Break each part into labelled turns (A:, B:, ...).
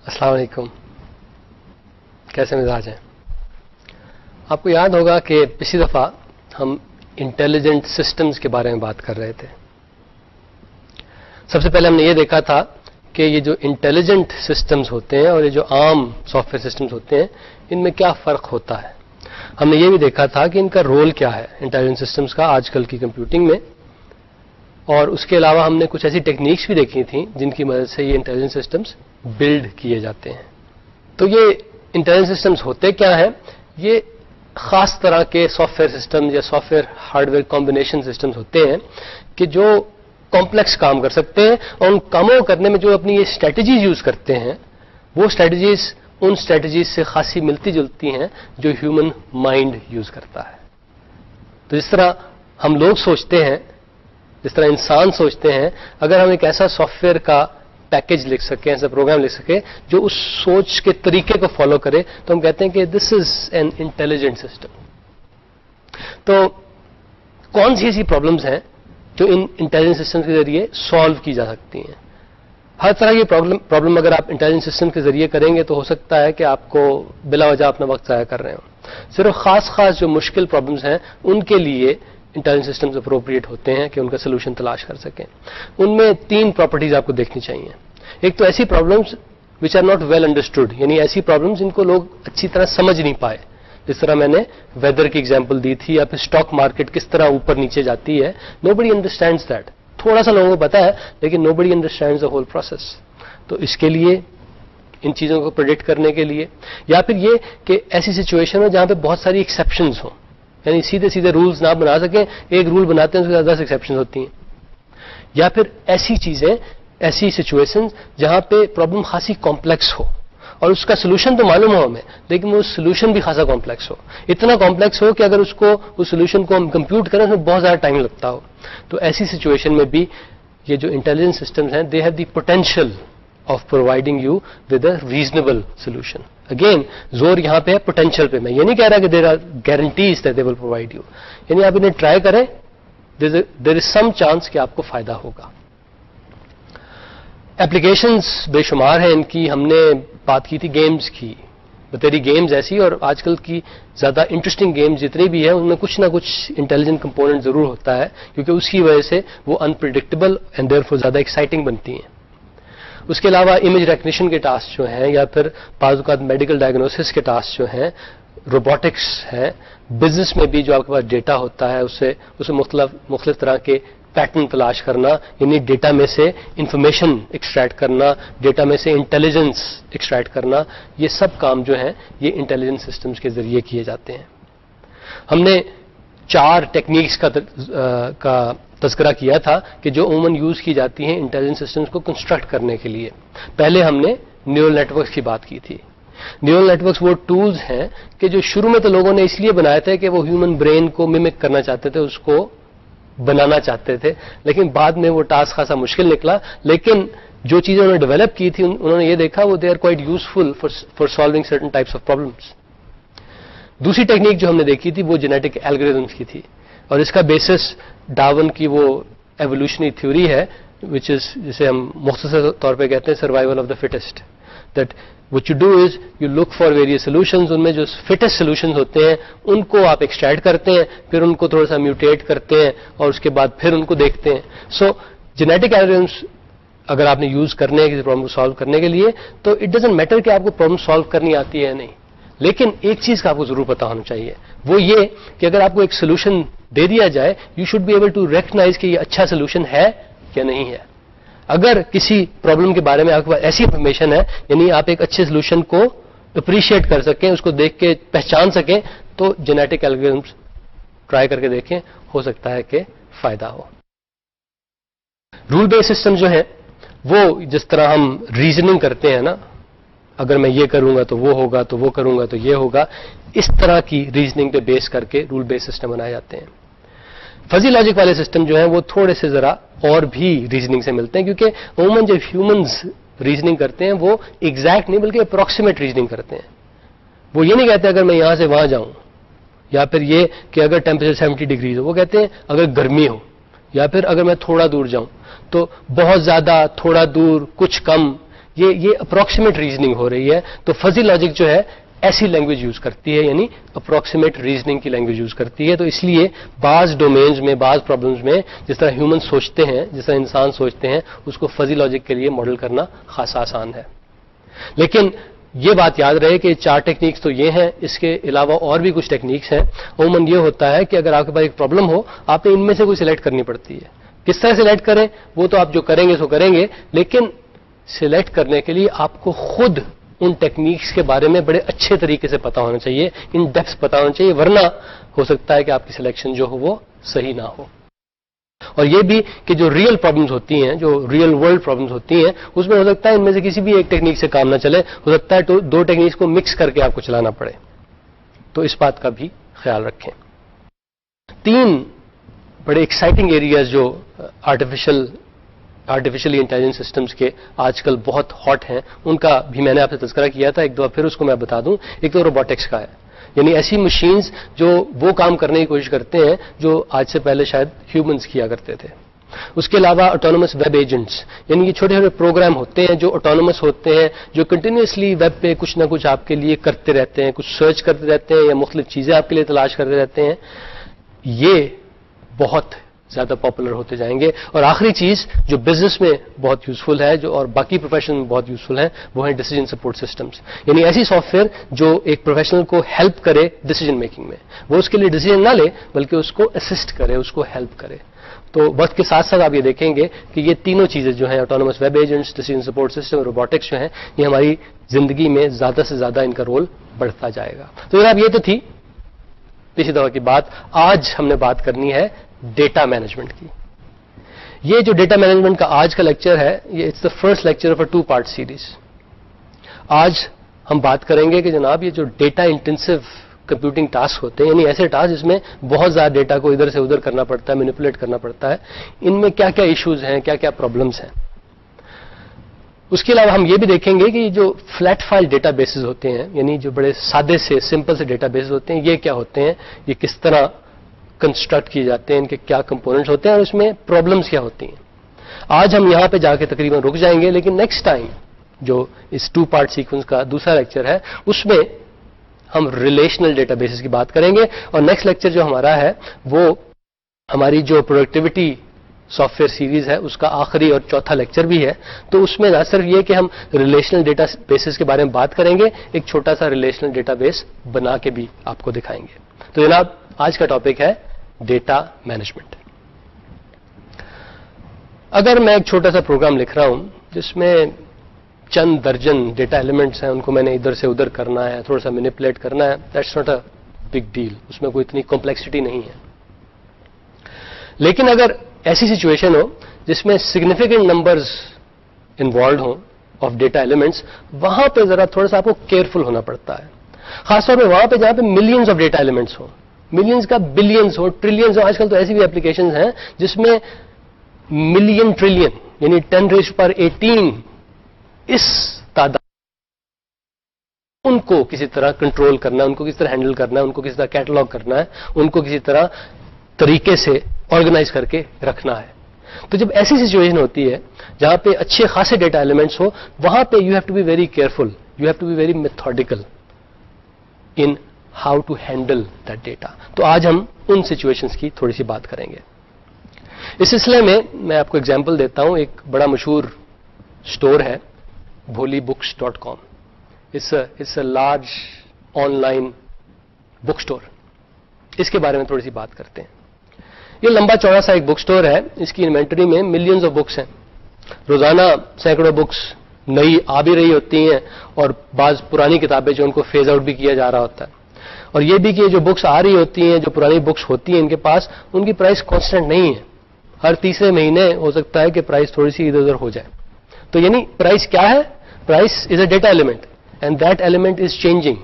A: السلام علیکم. کیسے مزاج ہیں؟ آپ کو یاد ہوگا کہ پچھلی دفعہ ہم انٹیلیجنٹ سسٹمز کے بارے میں بات کر رہے تھے. سب سے پہلے ہم نے یہ دیکھا تھا کہ یہ جو انٹیلیجنٹ سسٹمز ہوتے ہیں اور یہ جو عام سافٹ ویئر سسٹمز ہوتے ہیں ان میں کیا فرق ہوتا ہے. ہم نے یہ بھی دیکھا تھا کہ ان کا رول کیا ہے انٹیلیجنٹ سسٹمز کا آج کل کی کمپیوٹنگ میں. اور اس کے علاوہ ہم نے کچھ ایسی ٹیکنیکس بھی دیکھی تھیں جن کی مدد سے یہ انٹیلیجنٹ سسٹمز بلڈ کیے جاتے ہیں. تو یہ انٹیلیجنٹ سسٹمز ہوتے کیا ہیں؟ یہ خاص طرح کے سافٹ ویئر سسٹم یا soft where hard where combination systems ہوتے ہیں کہ جو کمپلیکس کام کر سکتے ہیں اور ان کاموں کرنے میں جو اپنی یہ اسٹریٹجیز یوز کرتے ہیں وہ اسٹریٹجیز ان اسٹریٹجیز سے خاصی ملتی جلتی ہیں جو ہیومن مائنڈ یوز کرتا ہے. تو جس طرح ہم لوگ سوچتے ہیں، جس طرح انسان سوچتے ہیں، اگر ہم ایک ایسا سافٹ ویئر کا پیکج لکھ سکیں، ایسا پروگرام لکھ سکیں جو اس سوچ کے طریقے کو فالو کرے تو ہم کہتے ہیں کہ دس از این انٹیلیجنٹ سسٹم. تو کون سی ایسی پرابلمز ہیں جو ان انٹیلیجنٹ سسٹم کے ذریعے سالو کی جا سکتی ہیں؟ ہر طرح کی پرابلم اگر آپ انٹیلیجنٹ سسٹم کے ذریعے کریں گے تو ہو سکتا ہے کہ آپ کو بلا وجہ اپنا وقت ضائع کر رہے ہوں. صرف خاص جو مشکل پرابلمز ہیں ان کے لیے انٹیلیجنٹ سسٹمز اپروپریٹ ہوتے ہیں کہ ان کا سولوشن تلاش کر سکیں. ان میں 3 پراپرٹیز آپ کو دیکھنی چاہیے. ایک تو ایسی problems which are not well understood, یعنی ایسی پرابلمز جن کو لوگ اچھی طرح سمجھ نہیں پائے. جس طرح میں نے ویدر کی ایگزامپل دی تھی، یا پھر اسٹاک مارکیٹ کس طرح اوپر نیچے جاتی ہے. نو بڈی انڈرسٹینڈز دیٹ. تھوڑا سا لوگوں کو پتا ہے لیکن نو بڈی انڈرسٹینڈز دا ہول پروسیس. تو اس کے لیے ان چیزوں کو پریڈکٹ کرنے کے لیے، یا پھر یہ کہ ایسی سچویشن ہو جہاں پہ بہت ساری ایکسیپشنز ہوں، یعنی سیدھے رولز نہ بنا سکیں، ایک رول بناتے ہیں اس کے ساتھ 10 ایکسیپشنز ہوتی ہیں. یا پھر ایسی چیزیں، ایسی سچویشن جہاں پہ پرابلم خاصی کمپلیکس ہو اور اس کا سولوشن تو معلوم ہو ہمیں لیکن وہ سولوشن بھی خاصا کمپلیکس ہو، اتنا کمپلیکس ہو کہ اگر اس سولوشن کو ہم کمپیوٹ کریں تو بہت زیادہ ٹائم لگتا ہو. تو ایسی سچویشن میں بھی یہ جو انٹیلیجنٹ سسٹمز ہیں they have the potential of providing you with a reasonable solution. Again زور یہاں پہ ہے پوٹینشیل پہ. میں یہ نہیں کہہ رہا کہ there are guarantees that they will provide you, یعنی آپ انہیں ٹرائی کریں، دیر از سم چانس کہ آپ کو فائدہ ہوگا. ایپلیکیشنز بے شمار ہیں ان کی. ہم نے بات کی تھی گیمز کی، بتیری گیمز ایسی، اور آج کل کی زیادہ انٹرسٹنگ گیمز جتنی بھی ہیں ان میں کچھ نہ کچھ انٹیلیجنٹ کمپوننٹ ضرور ہوتا ہے کیونکہ اس کی وجہ سے وہ انپریڈکٹیبل اینڈ دیئر فور زیادہ ایکسائٹنگ بنتی ہیں. اس کے علاوہ امیج ریکگنیشن کے ٹاسک جو ہیں، یا پھر بعض اوقات میڈیکل ڈائگنوسس کے ٹاسک جو ہیں، روبوٹکس ہیں، بزنس میں بھی جو آپ کے پاس ڈیٹا ہوتا ہے اسے مختلف طرح کے پیٹرن تلاش کرنا، یعنی ڈیٹا میں سے انفارمیشن ایکسٹریکٹ کرنا، ڈیٹا میں سے انٹیلیجنس ایکسٹریکٹ کرنا، یہ سب کام جو ہیں یہ انٹیلیجنٹ سسٹمز کے ذریعے کیے جاتے ہیں. ہم نے 4 ٹیکنیکس کا تذکرہ کیا تھا کہ جو عموماً یوز کی جاتی ہیں انٹیلیجنٹ سسٹمز کو کنسٹرکٹ کرنے کے لیے. پہلے ہم نے نیورل نیٹورکس کی بات کی تھی. نیورل نیٹورکس وہ ٹولز ہیں کہ جو شروع میں تو لوگوں نے اس لیے بنائے تھے کہ وہ ہیومن برین کو ممک کرنا چاہتے تھے، اس کو بنانا چاہتے تھے، لیکن بعد میں وہ ٹاسک خاصا مشکل نکلا. لیکن جو چیزیں انہوں نے ڈیولپ کی تھی انہوں نے یہ دیکھا وہ they are quite useful for solving certain types of problems. دوسری ٹیکنیک جو ہم نے دیکھی تھی وہ جینیٹک الگورتھمس کی تھی، اور اس کا بیسس ڈارون کی وہ ایوولوشنری تھیوری ہے وچ از، جسے ہم مختصر طور پہ کہتے ہیں survival of the fittest. That what you do is you look for various solutions. ان میں جو فٹسٹ سولوشنز ہوتے ہیں ان کو آپ ایکسٹریکٹ کرتے ہیں، پھر ان کو تھوڑا سا میوٹیٹ کرتے ہیں اور اس کے بعد پھر ان کو دیکھتے ہیں. سو جینیٹک الگورتھمس اگر آپ نے یوز کرنے ہیں کسی پرابلم کو سالو کرنے کے لیے تو اٹ ڈزنٹ میٹر کہ آپ کو پرابلم سالو کرنی آتی ہے یا نہیں، لیکن ایک چیز کا آپ کو ضرور پتا ہونا چاہیے، وہ یہ کہ اگر آپ کو ایک سولوشن دے دیا جائے you should be able to recognize کہ یہ اچھا سولوشن ہے یا نہیں ہے. اگر کسی پرابلم کے بارے میں آپ کے پاس ایسی انفارمیشن ہے، یعنی آپ ایک اچھے سولوشن کو اپریشیٹ کر سکیں، اس کو دیکھ کے پہچان سکیں، تو جینیٹک الگورتھمس ٹرائی کر کے دیکھیں، ہو سکتا ہے کہ فائدہ ہو. رول بیس سسٹم جو ہے وہ جس طرح ہم ریزننگ کرتے ہیں نا، اگر میں یہ کروں گا تو وہ ہوگا، تو وہ کروں گا تو یہ ہوگا، اس طرح کی ریزننگ پہ بیس کر کے رول بیس سسٹم بنائے جاتے ہیں. فزی لاجک والے سسٹم جو ہیں وہ تھوڑے سے ذرا اور بھی ریزننگ سے ملتے ہیں، کیونکہ عموماً جب ہیومنز ریزننگ کرتے ہیں وہ ایگزیکٹ نہیں بلکہ اپروکسیمیٹ ریزننگ کرتے ہیں. وہ یہ نہیں کہتے اگر میں یہاں سے وہاں جاؤں، یا پھر یہ کہ اگر ٹیمپریچر 70 ڈگریز ہو، وہ کہتے ہیں اگر گرمی ہو، یا پھر اگر میں تھوڑا دور جاؤں. تو بہت زیادہ، تھوڑا دور، کچھ کم، یہ اپروکسیمیٹ ریزننگ ہو رہی ہے. تو فزی لاجک جو ہے ایسی لینگویج یوز کرتی ہے, یعنی اپروکسیمیٹ ریزننگ کی لینگویج یوز کرتی ہے. تو اس لیے بعض ڈومینز میں, بعض پرابلمز میں جس طرح ہیومن سوچتے ہیں, جس طرح انسان سوچتے ہیں, اس کو فزی لاجک کے لیے ماڈل کرنا خاصا آسان ہے. لیکن یہ بات یاد رہے کہ 4 ٹیکنیکس تو یہ ہیں, اس کے علاوہ اور بھی کچھ ٹیکنیکس ہیں. عموماً یہ ہوتا ہے کہ اگر آپ کے پاس ایک پرابلم ہو, آپ نے ان میں سے کوئی سلیکٹ کرنی پڑتی ہے. کس طرح سلیکٹ کریں وہ تو آپ جو کریں گے سو کریں گے, لیکن سلیکٹ کرنے کے لیے آپ کو خود ان ٹیکنیکس کے بارے میں بڑے اچھے طریقے سے پتا ہونا چاہیے, ان ڈیپتھ پتا ہونا چاہیے, ورنہ ہو سکتا ہے کہ آپ کی سلیکشن جو ہو وہ صحیح نہ ہو. اور یہ بھی کہ جو ریئل پرابلمز ہوتی ہیں, جو ریئل ورلڈ پرابلمز ہوتی ہیں, اس میں ہو سکتا ہے ان میں سے کسی بھی ایک ٹیکنیک سے کام نہ چلے, ہو سکتا ہے تو 2 ٹیکنیکس کو مکس کر کے آپ کو چلانا پڑے. تو اس بات کا بھی خیال رکھیں. 3 بڑے ایکسائٹنگ ایریاز جو آرٹیفیشلی انٹیلیجنس سسٹمز کے آج کل بہت ہاٹ ہیں, ان کا بھی میں نے آپ سے تذکرہ کیا تھا, ایک دفعہ پھر اس کو میں بتا دوں. ایک تو روبوٹکس کا ہے, یعنی ایسی مشینز جو وہ کام کرنے کی کوشش کرتے ہیں جو آج سے پہلے شاید ہیومنز کیا کرتے تھے. اس کے علاوہ آٹونومس ویب ایجنٹس, یعنی یہ چھوٹے چھوٹے پروگرام ہوتے ہیں جو آٹونومس ہوتے ہیں, جو کنٹینیوسلی ویب پہ کچھ نہ کچھ آپ کے لیے کرتے رہتے ہیں, کچھ سرچ کرتے رہتے ہیں یا مختلف چیزیں آپ کے لیے تلاش کرتے رہتے ہیں. یہ بہت زیادہ پاپولر ہوتے جائیں گے. اور آخری چیز جو بزنس میں بہت یوزفل ہے, جو اور باقی پروفیشن میں بہت یوزفل ہے, وہ ہیں ڈیسیجن سپورٹ سسٹمز, یعنی ایسی سافٹ ویئر جو ایک پروفیشنل کو ہیلپ کرے ڈیسیجن میکنگ میں. وہ اس کے لیے ڈیسیجن نہ لے بلکہ اس کو اسسٹ کرے, اس کو ہیلپ کرے. تو وقت کے ساتھ ساتھ آپ یہ دیکھیں گے کہ یہ تینوں چیزیں جو ہیں, autonomous web agents, decision support system, robotics جو ہیں, یہ ہماری زندگی میں زیادہ سے زیادہ ان کا رول بڑھتا جائے گا. تو جناب یہ تو تھی پچھلی دفعہ کی بات. آج ہم نے بات کرنی ہے ڈیٹا مینجمنٹ کی. یہ جو ڈیٹا مینجمنٹ کا آج کا لیکچر ہے, یہ it's the first lecture of a 2-part series. آج ہم بات کریں گے کہ جناب یہ جو ڈیٹا انٹینسو کمپیوٹنگ ٹاسک ہوتے ہیں, یعنی ایسے ٹاسک جس میں بہت زیادہ ڈیٹا کو ادھر سے ادھر کرنا پڑتا ہے, مینیپولیٹ کرنا پڑتا ہے, ان میں کیا کیا ایشوز ہیں, کیا کیا پرابلمس ہیں. اس کے علاوہ ہم یہ بھی دیکھیں گے کہ یہ جو فلیٹ فائل ڈیٹا بیسز ہوتے ہیں, یعنی جو بڑے سادے سے سمپل سے ڈیٹا بیسز ہوتے ہیں, یہ کیا ہوتے ہیں, یہ کس طرح کنسٹرکٹ کیے جاتے ہیں, ان کے کیا کمپوننٹس ہوتے ہیں اور اس میں پرابلمس کیا ہوتی ہیں. آج ہم یہاں پہ جا کے تقریباً رک جائیں گے, لیکن نیکسٹ ٹائم جو اس 2-part سیکوینس کا دوسرا لیکچر ہے, اس میں ہم ریلیشنل ڈیٹا بیسز کی بات کریں گے. اور نیکسٹ لیکچر جو ہمارا ہے وہ ہماری جو پروڈکٹیوٹی سافٹ ویئر سیریز ہے اس کا آخری اور چوتھا لیکچر بھی ہے. تو اس میں نہ صرف یہ کہ ہم ریلیشنل ڈیٹا بیسز کے بارے میں بات کریں گے, ایک چھوٹا سا ریلیشنل ڈیٹا بیس بنا کے بھی آپ کو دکھائیں گے. تو جناب آج کا ٹاپک ہے ڈیٹا مینجمنٹ. اگر میں ایک چھوٹا سا پروگرام لکھ رہا ہوں جس میں چند درجن ڈیٹا ایلیمنٹس ہیں, ان کو میں نے ادھر سے ادھر کرنا ہے, تھوڑا سا مینیپولیٹ کرنا ہے, that's not a big deal, اس میں کوئی اتنی کمپلیکسٹی نہیں ہے. لیکن اگر ایسی سچویشن ہو جس میں سگنیفیکنٹ نمبرز انوالوڈ ہوں آف ڈیٹا ایلیمنٹس, وہاں پہ ذرا تھوڑا سا آپ کو کیئرفل ہونا پڑتا ہے. خاص طور پہ وہاں پہ جہاں پہ ملینز آف ڈیٹا ایلیمنٹس ہوں, ملینز کا بلینز ہو, ٹریلینز ہو. آج کل تو ایسی بھی اپلیکیشنز ہیں جس میں ملین ٹریلین یعنی 10⁻18 اس تعداد, ان کو کسی طرح کنٹرول کرنا ہے, ان کو کسی طرح ہینڈل کرنا ہے, ان کو کسی طرح کیٹلاگ کرنا ہے, ان کو کسی طرح طریقے سے آرگنائز کر کے رکھنا ہے. تو جب ایسی سچویشن ہوتی ہے جہاں پہ اچھے خاصے ڈیٹا ایلیمنٹس ہو, وہاں پہ you have to be very careful, you have to be very methodical in how to handle that data. تو آج ہم ان سچویشنز کی تھوڑی سی بات کریں گے. اس سلسلے میں آپ کو ایگزامپل دیتا ہوں. ایک بڑا مشہور اسٹور ہے bholibooks.com. It's a large online book store. اس کے بارے میں تھوڑی سی بات کرتے ہیں. یہ لمبا چوڑا سا ایک بک اسٹور ہے. اس کی انوینٹری میں ملینز آف بکس ہیں. روزانہ سینکڑوں بکس نئی آ بھی رہی ہوتی ہیں, اور بعض پرانی کتابیں جو ان کو فیز آؤٹ بھی کیا جا رہا ہوتا ہے. اور یہ بھی کہ جو بکس آ رہی ہوتی ہیں, جو پرانی بکس ہوتی ہیں ان کے پاس, ان کی پرائس کانسٹنٹ نہیں ہے. ہر تیسرے مہینے ہو سکتا ہے کہ پرائس تھوڑی سی ادھر ادھر ہو جائے. تو یعنی پرائس کیا ہے؟ Price is a data element and that element is changing.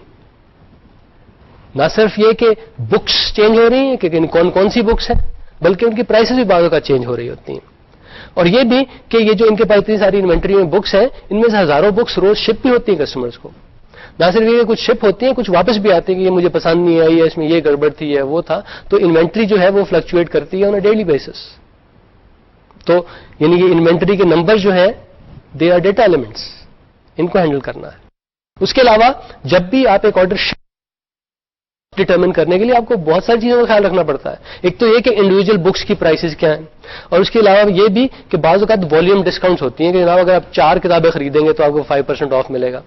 A: نہ صرف یہ کہ بکس چینج ہو رہی ہیں کہ کون کون سی بکس ہیں, بلکہ ان کی پرائسز بھی بعض کا چینج ہو رہی ہوتی ہیں. اور یہ بھی کہ یہ جو ان کے پاس اتنی ساری انوینٹری میں بکس ہیں, ان میں سے ہزاروں بکس روز شپ بھی ہوتی ہیں کسٹمرز کو. نہ صرف یہ کہ کچھ شپ ہوتی ہیں, کچھ واپس بھی آتی ہیں کہ یہ مجھے پسند نہیں آئی ہے, اس میں یہ گڑبڑ تھی, ہے وہ تھا. تو انوینٹری جو ہے وہ فلکچویٹ کرتی ہے آن اے ڈیلی بیسس. تو یعنی یہ انوینٹری کے نمبر جو ہیں دے آر ڈیٹا ایلیمنٹس. ان کو ہینڈل کرنا ہے. اس کے علاوہ جب بھی آپ ایک آرڈر ڈٹرمن کرنے کے لیے آپ کو بہت ساری چیزوں کا خیال رکھنا پڑتا ہے. ایک تو یہ کہ انڈیویجل بکس کی پرائسز کیا ہیں, اور اس کے علاوہ یہ بھی کہ بعض اوقات والیوم ڈسکاؤنٹس ہوتی ہیں کہ جناب اگر آپ 4 کتابیں خریدیں گے تو آپ کو 5% آف ملے گا.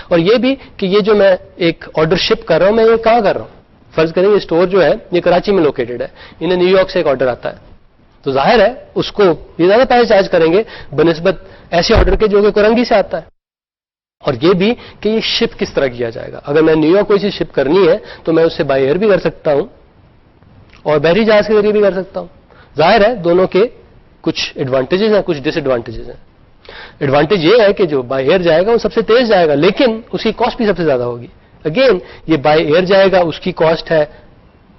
A: اور یہ بھی کہ یہ جو میں ایک آرڈر شپ کر رہا ہوں, میں یہ کہاں کر رہا ہوں. فرض کریں یہ اسٹور جو ہے یہ کراچی میں لوکیٹڈ ہے, انہیں نیو یارک سے ایک آرڈر آتا ہے, تو ظاہر ہے اس کو یہ زیادہ پیسے چارج کریں گے بنسبت ایسے آرڈر کے جو کہ کرنگی سے آتا ہے. اور یہ بھی کہ یہ شپ کس طرح کیا جائے گا. اگر میں نیو یارک کوئی چیز شپ کرنی ہے تو میں اس سے بائی ایئر بھی کر سکتا ہوں اور بحری جہاز کے ذریعے بھی کر سکتا ہوں. ظاہر ہے دونوں کے کچھ ایڈوانٹیجز ہیں, کچھ ڈس ایڈوانٹیجز ہیں. ایڈوانٹیج یہ ہے کہ جو بائی ایئر جائے گا وہ سب سے تیز جائے گا, لیکن اس کی کاسٹ بھی سب سے زیادہ ہوگی. اگین یہ بائی ایئر جائے گا, اس کی کاسٹ ہے,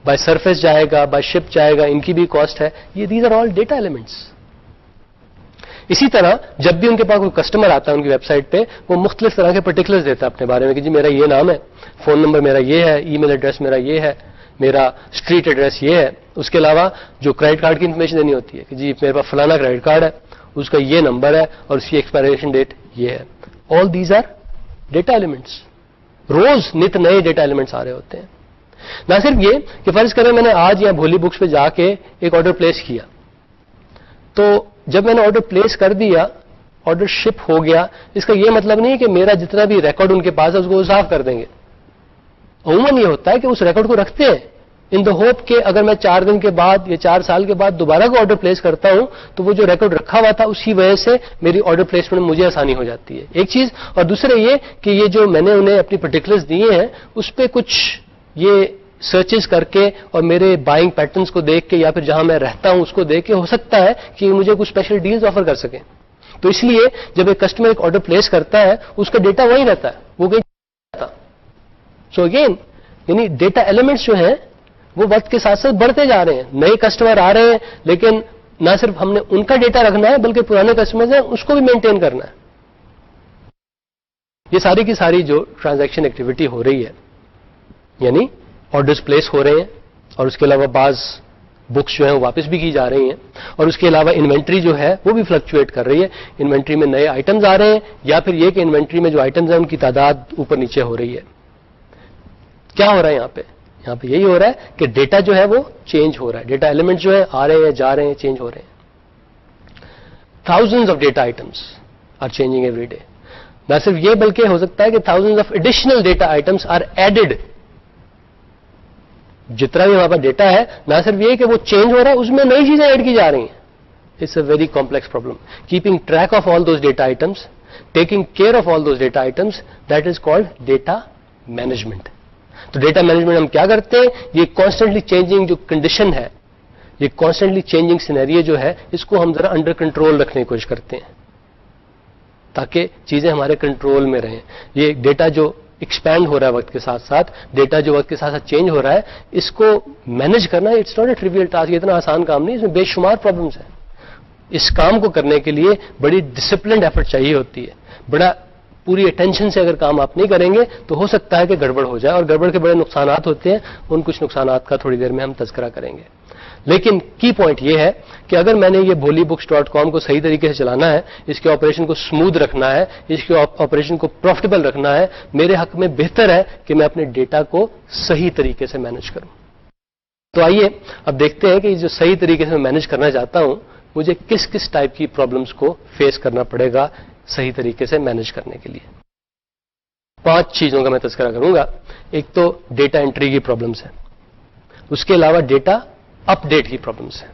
A: بائی سرفیس جائے گا, بائی شپ جائے گا, ان کی بھی کاسٹ ہے. یہ these are all data elements. اسی طرح جب بھی ان کے پاس کوئی کسٹمر آتا ہے ان کی ویب سائٹ پہ, وہ مختلف طرح کے پرٹیکولرز دیتا ہے اپنے بارے میں کہ جی میرا یہ نام ہے, فون نمبر میرا یہ ہے, ای میل ایڈریس میرا یہ ہے, میرا اسٹریٹ ایڈریس یہ ہے. اس کے علاوہ جو کریڈٹ کارڈ کی انفارمیشن دینی ہوتی ہے کہ جی میرے پاس فلانا کریڈٹ کارڈ ہے, اس کا یہ نمبر ہے اور اس کی ایکسپائریشن ڈیٹ یہ ہے. All these are data elements. روز نت نئے ڈیٹا ایلیمنٹس آ رہے ہوتے ہیں. نہ صرف یہ کہ فرض کریں میں نے آج یا بھولی بکس پہ جا کے ایک آرڈر پلیس کیا, تو جب میں نے آرڈر پلیس کر دیا, آرڈر شپ ہو گیا, اس کا یہ مطلب نہیں کہ میرا جتنا بھی ریکارڈ ان کے پاس ہے اس کو صاف کر دیں گے. عموماً یہ ہوتا ہے کہ اس ریکارڈ کو رکھتے ہیں ان دا ہوپ کہ اگر میں 4 دن کے بعد یا 4 سال کے بعد دوبارہ کو آرڈر پلیس کرتا ہوں تو وہ جو ریکارڈ رکھا ہوا تھا اس کی وجہ سے میری آرڈر پلیسمنٹ مجھے آسانی ہو جاتی ہے. ایک چیز. اور دوسرا یہ کہ یہ جو میں نے انہیں اپنی پرٹیکولرز دیے ہیں اس پہ کچھ یہ سرچز کر کے اور میرے بائنگ پیٹرنز کو دیکھ کے یا پھر جہاں میں رہتا ہوں اس کو دیکھ کے ہو سکتا ہے کہ مجھے کچھ اسپیشل ڈیلز آفر کر سکیں. تو اس لیے جب ایک کسٹمر ایک آرڈر پلیس کرتا ہے اس کا ڈیٹا وہی رہتا ہے, وہ کہیں جاتا. سو اگین یعنی ڈیٹا ایلیمنٹس جو ہیں وہ وقت کے ساتھ ساتھ بڑھتے جا رہے ہیں. نئے کسٹمر آ رہے ہیں, لیکن نہ صرف ہم نے ان کا ڈیٹا رکھنا ہے بلکہ پرانے کسٹمر ہیں اس کو بھی مینٹین کرنا ہے. یہ ساری کی ساری جو ٹرانزیکشن ایکٹیویٹی ہو رہی ہے, یعنی آرڈرز پلیس ہو رہے ہیں اور اس کے علاوہ بعض بکس جو ہیں وہ واپس بھی کی جا رہی ہیں, اور اس کے علاوہ انوینٹری جو ہے وہ بھی فلکچویٹ کر رہی ہے. انوینٹری میں نئے آئٹمز آ رہے ہیں یا پھر یہ کہ انوینٹری میں جو آئٹمز ہیں ان کی تعداد اوپر نیچے ہو رہی ہے. کیا ہو رہا ہے یہاں پہ یہی ہو رہا ہے کہ ڈیٹا جو ہے وہ چینج ہو رہا ہے. ڈیٹا ایلیمنٹ جو ہے آ رہے ہیں جا رہے ہیں, چینج ہو رہے ہیں. Thousands of data items are changing every day. نہ صرف یہ بلکہ ہو سکتا ہے کہ thousands of additional data items are added. جتنا بھی وہاں پر ڈیٹا ہے نہ صرف یہ کہ وہ چینج ہو رہا ہے, اس میں نئی چیزیں ایڈ کی جا رہی ہیں. It's a very complex problem. Keeping track of all those data items, taking care of all those data items, that is called data management. تو ڈیٹا مینجمنٹ ہم کیا کرتے ہیں, یہ کانسٹنٹلی چینجنگ جو کنڈیشن ہے, یہ کانسٹنٹلی چینجنگ سینیریو جو ہے, اس کو ہم ذرا انڈر کنٹرول رکھنے کی کوشش کرتے ہیں تاکہ چیزیں ہمارے کنٹرول میں رہیں. یہ ڈیٹا جو ایکسپینڈ ہو رہا ہے وقت کے ساتھ ساتھ, ڈیٹا جو وقت کے ساتھ ساتھ چینج ہو رہا ہے, اس کو مینج کرنا it's not a trivial task. اتنا آسان کام نہیں, اس میں بے شمار پرابلمس ہیں. اس کام کو کرنے کے لیے بڑی ڈسپلنڈ ایفرٹ چاہیے ہوتی ہے. بڑا پوری اٹینشن سے اگر کام آپ نہیں کریں گے تو ہو سکتا ہے کہ گڑبڑ ہو جائے, اور گڑبڑ کے بڑے نقصانات ہوتے ہیں. ان کچھ نقصانات کا تھوڑی دیر میں ہم تذکرہ کریں گے. لیکن کی پوائنٹ یہ ہے کہ اگر میں نے یہ bholybooks.com کو صحیح طریقے سے چلانا ہے, اس کے آپریشن کو سموتھ رکھنا ہے, اس کے آپریشن کو پروفیٹیبل رکھنا ہے, میرے حق میں بہتر ہے کہ میں اپنے ڈیٹا کو صحیح طریقے سے مینج کروں. تو آئیے اب دیکھتے ہیں کہ جو صحیح طریقے سے میں مینج کرنا چاہتا ہوں, مجھے کس کس ٹائپ کی پرابلمس کو فیس کرنا پڑے گا صحیح طریقے سے مینج کرنے کے لیے. 5 چیزوں کا میں تذکرہ کروں گا. ایک تو ڈیٹا انٹری کی پرابلمس ہیں, اس کے علاوہ ڈیٹا اپ ڈیٹ کی پرابلمس ہیں,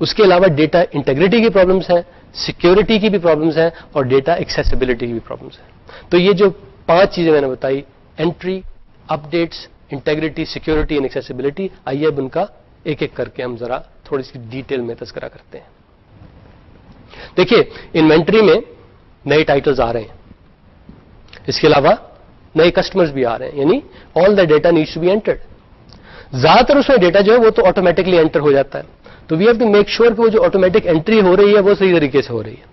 A: اس کے علاوہ ڈیٹا انٹیگریٹی کی پرابلمس ہیں, سیکیورٹی کی بھی پرابلمس ہیں, اور ڈیٹا ایکسیسیبلٹی کی بھی پرابلمس ہیں. تو یہ جو 5 چیزیں میں نے بتائی, entry, updates, integrity, security and accessibility, آئیے اب ان کا ایک ایک کر کے ہم ذرا تھوڑی سی ڈیٹیل میں تذکرہ کرتے ہیں. دیکھیے انوینٹری میں نئے ٹائٹلز آ رہے ہیں, اس کے علاوہ نئے کسٹمرز بھی آ رہے ہیں, یعنی all the data needs to be entered. زیادہ تر اس میں ڈیٹا جو ہے وہ تو آٹومیٹکلی انٹر ہو جاتا ہے. تو we have to make sure کہ وہ جو آٹومیٹک انٹری ہو رہی ہے وہ صحیح طریقے سے ہو رہی ہے.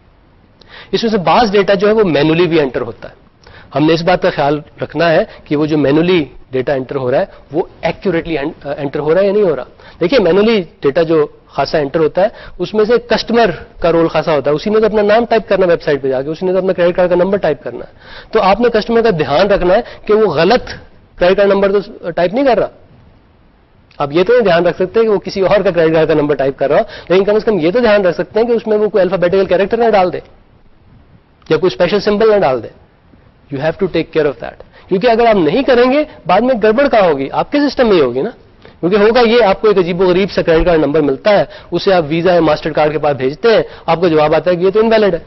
A: اس میں سے بعض ڈیٹا جو ہے وہ مینولی بھی انٹر ہوتا ہے. ہم نے اس بات کا خیال رکھنا ہے کہ وہ جو مینولی ڈیٹا انٹر ہو رہا ہے وہ ایکوریٹلی انٹر ہو رہا ہے یا نہیں ہو رہا. دیکھیے مینولی ڈیٹا جو خاصا انٹر ہوتا ہے, اس میں سے کسٹمر کا رول خاصا ہوتا ہے. اسی نے تو اپنا نام ٹائپ کرنا ویب سائٹ پہ جا کے, اسی نے تو اپنا کریڈٹ کارڈ کا نمبر ٹائپ کرنا ہے. تو آپ نے کسٹمر کا دھیان رکھنا ہے کہ وہ غلط کریڈٹ کارڈ نمبر تو ٹائپ نہیں کر رہا. آپ یہ تو نہیں دھیان رکھ سکتے کہ وہ کسی اور کا کریڈٹ کارڈ کا نمبر ٹائپ کر رہا ہو, لیکن کم از کم یہ تو دھیان رکھ سکتے ہیں کہ اس میں وہ کوئی الفابیٹیکل کیریکٹر نہ ڈال دے یا کوئی اسپیشل سمبل نہ ڈال دے. You have to take care of that, کیونکہ اگر آپ نہیں کریں گے بعد میں گڑبڑ کہاں ہوگی, آپ کے سسٹم میں ہی ہوگی نا. کیونکہ ہوگا یہ, آپ کو ایک عجیب و غریب سا کریڈٹ کارڈ نمبر ملتا ہے, اسے آپ ویزا یا ماسٹر کارڈ کے پاس بھیجتے ہیں, آپ کو جواب آتا ہے کہ یہ تو انویلڈ ہے.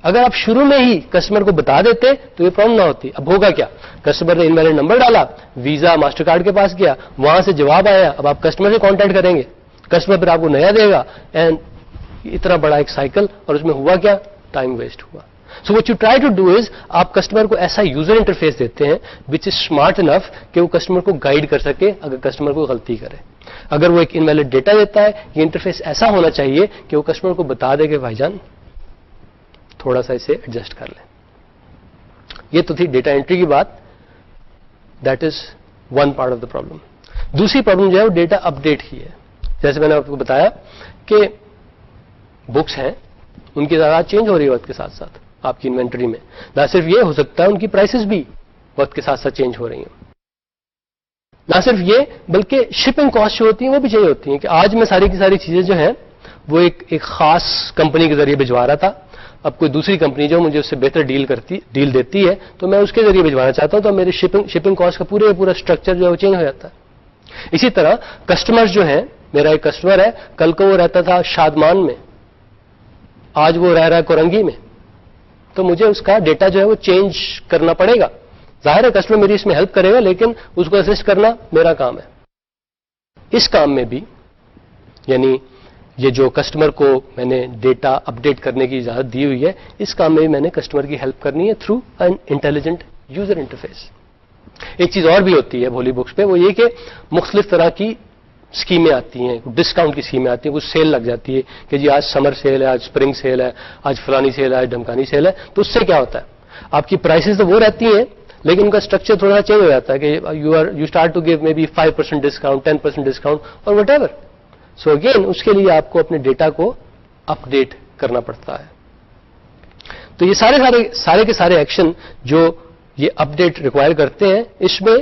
A: اگر آپ شروع میں ہی کسٹمر کو بتا دیتے تو یہ پرابلم نہ ہوتی. اب ہوگا کیا, کسٹمر نے انویلڈ نمبر ڈالا, ویزا ماسٹر کارڈ کے پاس گیا, وہاں سے جواب آیا, اب آپ کسٹمر سے کانٹیکٹ کریں گے, کسٹمر پھر آپ کو نیا دے گا, اینڈ اتنا بڑا ایک سائیکل, اور اس میں ہوا کیا, ٹائم ویسٹ ہوا. So what you try to do is, آپ کسٹمر کو ایسا یوزر انٹرفیس دیتے ہیں وچ از اسمارٹ انف کہ وہ کسٹمر کو گائیڈ کر سکے اگر کسٹمر کو غلطی کرے. اگر وہ ایک انویلڈ ڈیٹا دیتا ہے, یہ انٹرفیس ایسا ہونا چاہیے کہ وہ کسٹمر کو بتا دے کہ بھائی جان تھوڑا سا اسے ایڈجسٹ کر لیں. یہ تو تھی ڈیٹا انٹری کی بات, that is one part of the problem. دوسری پرابلم جو ہے وہ ڈیٹا اپ ڈیٹ کی ہے. جیسے میں نے آپ کو بتایا کہ بکس ہیں, ان کی تعداد چینج ہو رہی ہے وقت کے ساتھ ساتھ. آپ کی انوینٹری میں نہ صرف یہ ہو سکتا ہے, ان کی پرائسز بھی وقت کے ساتھ ساتھ چینج ہو رہی ہیں. نہ صرف یہ بلکہ شپنگ کاسٹ جو ہوتی ہیں وہ بھی چینج ہوتی ہیں, کہ آج میں ساری کی ساری چیزیں جو ہیں وہ ایک خاص کمپنی کے ذریعے بھجوا رہا تھا, اب کوئی دوسری کمپنی جو مجھے اس سے بہتر ڈیل دیتی ہے تو میں اس کے ذریعے بھجوانا چاہتا ہوں, تو میری شپنگ کاسٹ کا پورا اسٹرکچر جو ہے وہ چینج ہو جاتا ہے. اسی طرح کسٹمر جو ہیں, میرا ایک کسٹمر ہے, کل کو وہ رہتا تھا شادمان میں, آج وہ رہ رہا ہے کورنگی میں, تو مجھے اس کا ڈیٹا جو ہے وہ چینج کرنا پڑے گا. ظاہر ہے کسٹمر میری اس میں ہیلپ کرے گا, لیکن اس کو اسسٹ کرنا میرا کام ہے. اس کام میں بھی, یعنی یہ جو کسٹمر کو میں نے ڈیٹا اپڈیٹ کرنے کی اجازت دی ہوئی ہے, اس کام میں بھی میں نے کسٹمر کی ہیلپ کرنی ہے through an intelligent user interface. ایک چیز اور بھی ہوتی ہے بھولی بکس پہ, وہ یہ کہ مختلف طرح کی اسکیمیں آتی ہیں, ڈسکاؤنٹ کی اسکیمیں آتی ہیں, کچھ سیل لگ جاتی ہے کہ جی آج سمر سیل ہے, آج اسپرنگ سیل ہے, آج فلانی سیل ہے, آج ڈھمکانی سیل ہے. تو اس سے کیا ہوتا ہے, آپ کی پرائسز تو وہ رہتی ہیں لیکن ان کا اسٹرکچر تھوڑا چینج ہو جاتا ہے کہ you start to give maybe 5% discount, 10% discount اور وٹ ایور. سو اگین اس کے لیے آپ کو اپنے ڈیٹا کو اپ ڈیٹ کرنا پڑتا ہے. تو یہ سارے کے سارے ایکشن جو یہ اپ ڈیٹ ریکوائر کرتے ہیں, اس میں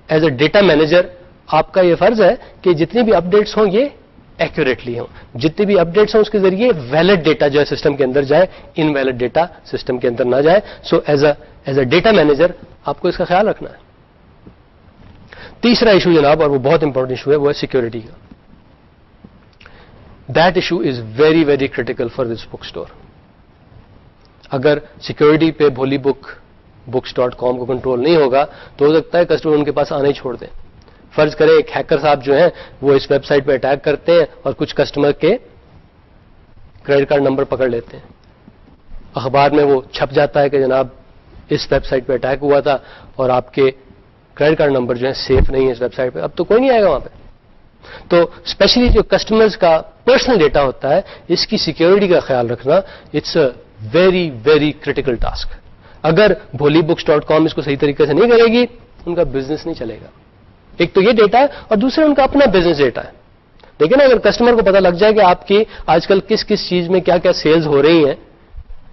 A: ایز اے ڈیٹا مینیجر آپ کا یہ فرض ہے کہ جتنی بھی اپ ڈیٹس ہوں یہ ایکوریٹلی ہوں, جتنی بھی اپ ڈیٹس ہوں اس کے ذریعے ویلڈ ڈیٹا جو ہے سسٹم کے اندر جائے, انویلڈ ڈیٹا سسٹم کے اندر نہ جائے. سو ایز اے ڈیٹا مینیجر آپ کو اس کا خیال رکھنا ہے. تیسرا ایشو جناب, اور وہ بہت امپورٹنٹ ایشو ہے, وہ ہے سیکورٹی کا. That issue is very very critical for this book store. اگر سیکورٹی پہ بھولی books.com کو کنٹرول نہیں ہوگا تو ہو سکتا ہے کسٹمر ان کے پاس آنا ہی چھوڑ دیں. فرض کریں ایک ہیکر صاحب جو ہیں وہ اس ویب سائٹ پہ اٹیک کرتے ہیں اور کچھ کسٹمر کے کریڈٹ کارڈ نمبر پکڑ لیتے ہیں, اخبار میں وہ چھپ جاتا ہے کہ جناب اس ویب سائٹ پہ اٹیک ہوا تھا اور آپ کے کریڈٹ کارڈ نمبر جو ہے سیف نہیں ہے اس ویب سائٹ پہ, اب تو کوئی نہیں آئے گا وہاں پہ. تو اسپیشلی جو کسٹمرز کا پرسنل ڈیٹا ہوتا ہے, اس کی سیکورٹی کا خیال رکھنا it's a very very critical task. اگر بھولی books.com اس کو صحیح طریقے سے نہیں کرے گی, ان کا بزنس نہیں چلے گا. ایک تو یہ ڈیٹا ہے اور دوسرا ان کا اپنا بزنس ڈیٹا ہے. لیکن اگر کسٹمر کو پتا لگ جائے کہ آپ کی آج کل کس چیز میں کیا کیا سیلز ہو رہی ہیں,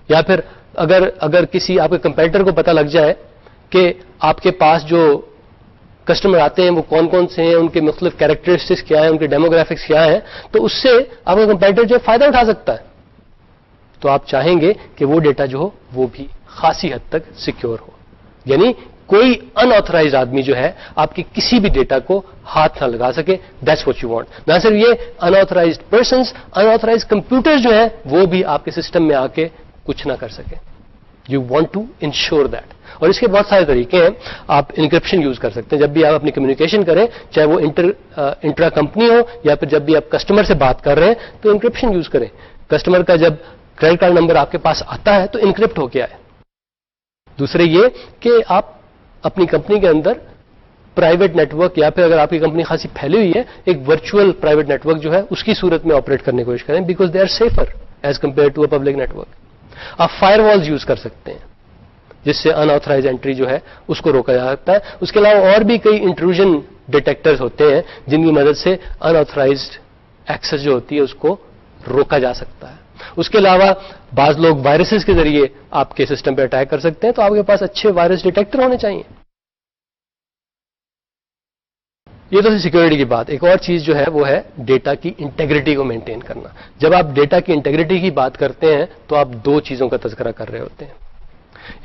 A: یا پھر اگر کسی آپ کے کمپیٹیٹر کو پتا لگ جائے کہ آپ کے پاس جو کسٹمر آتے ہیں وہ کون کون سے ہیں, ان کے مختلف کیریکٹرسٹکس کیا ہیں, ان کے ڈیموگرافکس کیا ہیں, تو اس سے آپ کا کمپیٹیٹر جو فائدہ اٹھا سکتا ہے. تو آپ چاہیں گے کہ وہ ڈیٹا جو ہو وہ بھی خاصی حد تک سیکیور ہو, یعنی کوئی ان آتھورائزڈ آدمی جو ہے آپ کی کسی بھی ڈیٹا کو ہاتھ نہ لگا سکے. That's what you want. نہ صرف یہ ان آتھورائزڈ پرسنس, ان آتھورائزڈ کمپیوٹر جو ہے وہ بھی آپ کے سسٹم میں آ کے کچھ نہ کر سکے. You want to ensure that. اور اس کے بہت سارے طریقے ہیں. آپ انکرپشن یوز کر سکتے ہیں جب بھی آپ اپنی کمیونیکیشن کریں, چاہے وہ انٹرا کمپنی ہو یا پھر جب بھی آپ کسٹمر سے بات کر رہے ہیں تو انکرپشن یوز کریں. کسٹمر کا جب کریڈٹ کارڈ نمبر آپ کے پاس آتا ہے تو انکرپٹ ہو کے آئے. دوسرے یہ کہ آپ اپنی کمپنی کے اندر پرائیویٹ نیٹ ورک, یا پھر اگر آپ کی کمپنی خاصی پھیلی ہوئی ہے, ایک ورچوئل پرائیویٹ نیٹ ورک جو ہے اس کی صورت میں آپریٹ کرنے کی کوشش کریں, because they are safer as compare to a public network. آپ فائر والز یوز کر سکتے ہیں جس سے ان آتھورائز انٹری جو ہے اس کو روکا جا سکتا ہے. اس کے علاوہ اور بھی کئی انٹروژن ڈیٹیکٹرز ہوتے ہیں جن کی مدد سے ان آتھورائزڈ ایکسس جو ہوتی ہے اس کو روکا جا سکتا ہے. اس کے علاوہ بعض لوگ وائرسز کے ذریعے آپ کے سسٹم پہ اٹیک کر سکتے ہیں, تو آپ کے پاس اچھے وائرس ڈیٹیکٹر ہونے چاہیے. یہ تو سیکیورٹی کی بات. ایک اور چیز جو ہے وہ ہے ڈیٹا کی انٹیگریٹی کو مینٹین کرنا. جب آپ ڈیٹا کی انٹیگریٹی کی بات کرتے ہیں تو آپ دو چیزوں کا تذکرہ کر رہے ہوتے ہیں.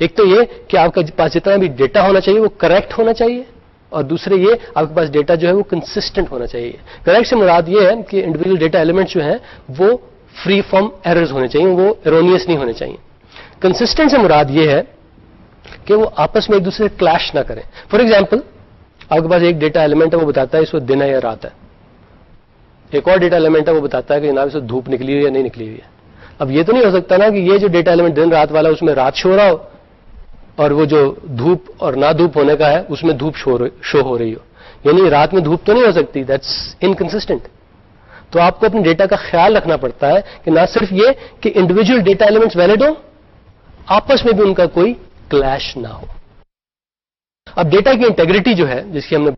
A: ایک تو یہ کہ آپ کے پاس جتنا بھی ڈیٹا ہونا چاہیے وہ کریکٹ ہونا چاہیے, اور دوسرے یہ آپ کے پاس ڈیٹا جو ہے وہ کنسسٹنٹ ہونا چاہیے. کریکٹ سے مراد یہ ہے کہ انڈیویجول ڈیٹا ایلیمنٹ جو ہیں وہ فری فرام ایررز ہونے چاہیے, وہ ایرونیس نہیں ہونے چاہیے. کنسسٹنٹ سے مراد یہ ہے کہ وہ آپس میں ایک دوسرے سے کلیش نہ کریں. فار ایگزامپل, آپ کے پاس ایک ڈیٹا ایلیمنٹ ہے وہ بتاتا ہے اس وقت دن ہے یا رات ہے, ایک اور ڈیٹا ایلیمنٹ ہے وہ بتاتا ہے کہ جناب اس وقت دھوپ نکلی ہوئی یا نہیں نکلی ہوئی ہے. اب یہ تو نہیں ہو سکتا نا کہ یہ جو ڈیٹا ایلیمنٹ دن رات والا اس میں رات شو ہو رہا ہو, اور وہ جو دھوپ اور نہ دھوپ ہونے کا ہے اس میں دھوپ شو ہو رہی ہو. یعنی رات میں دھوپ تو نہیں ہو سکتی, دیٹس انکنسسٹنٹ. تو آپ کو اپنے ڈیٹا کا خیال رکھنا پڑتا ہے کہ نہ صرف یہ کہ انڈیویجول ڈیٹا ایلیمنٹس ویلڈ ہوں, آپس میں بھی ان کا کوئی کلیش نہ ہو. اب ڈیٹا کی انٹیگریٹی جو ہے جس کی ہم نے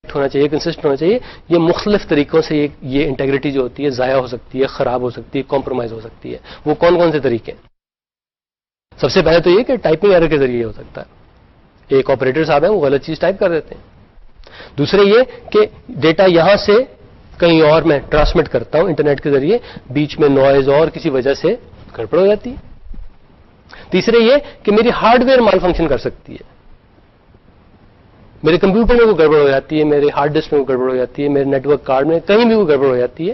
A: ہونا چاہیے, کنسسٹنٹ ہونا چاہیے, یہ مختلف طریقوں سے یہ انٹیگریٹی جو ہوتی ہے ضائع ہو سکتی ہے, خراب ہو سکتی ہے, کمپرومائز ہو سکتی ہے. وہ کون کون سے طریقے؟ سب سے پہلے تو یہ کہ ٹائپنگ ایرر کے ذریعے ہو سکتا ہے. ایک آپریٹر صاحب ہیں وہ غلط چیز ٹائپ کر دیتے ہیں. دوسرے یہ کہ ڈیٹا یہاں سے کہیں اور میں ٹرانسمٹ کرتا ہوں انٹرنیٹ کے ذریعے, بیچ میں نوائز اور کسی وجہ سے گڑبڑ ہو جاتی ہے. تیسرے یہ کہ میری ہارڈ ویئر مال فنکشن کر سکتی ہے, میرے کمپیوٹر میں وہ گڑبڑ ہو جاتی ہے, میرے ہارڈ ڈسک میں وہ گڑبڑ ہو جاتی ہے, میرے نیٹ ورک کارڈ میں کہیں بھی وہ گڑبڑ ہو جاتی ہے.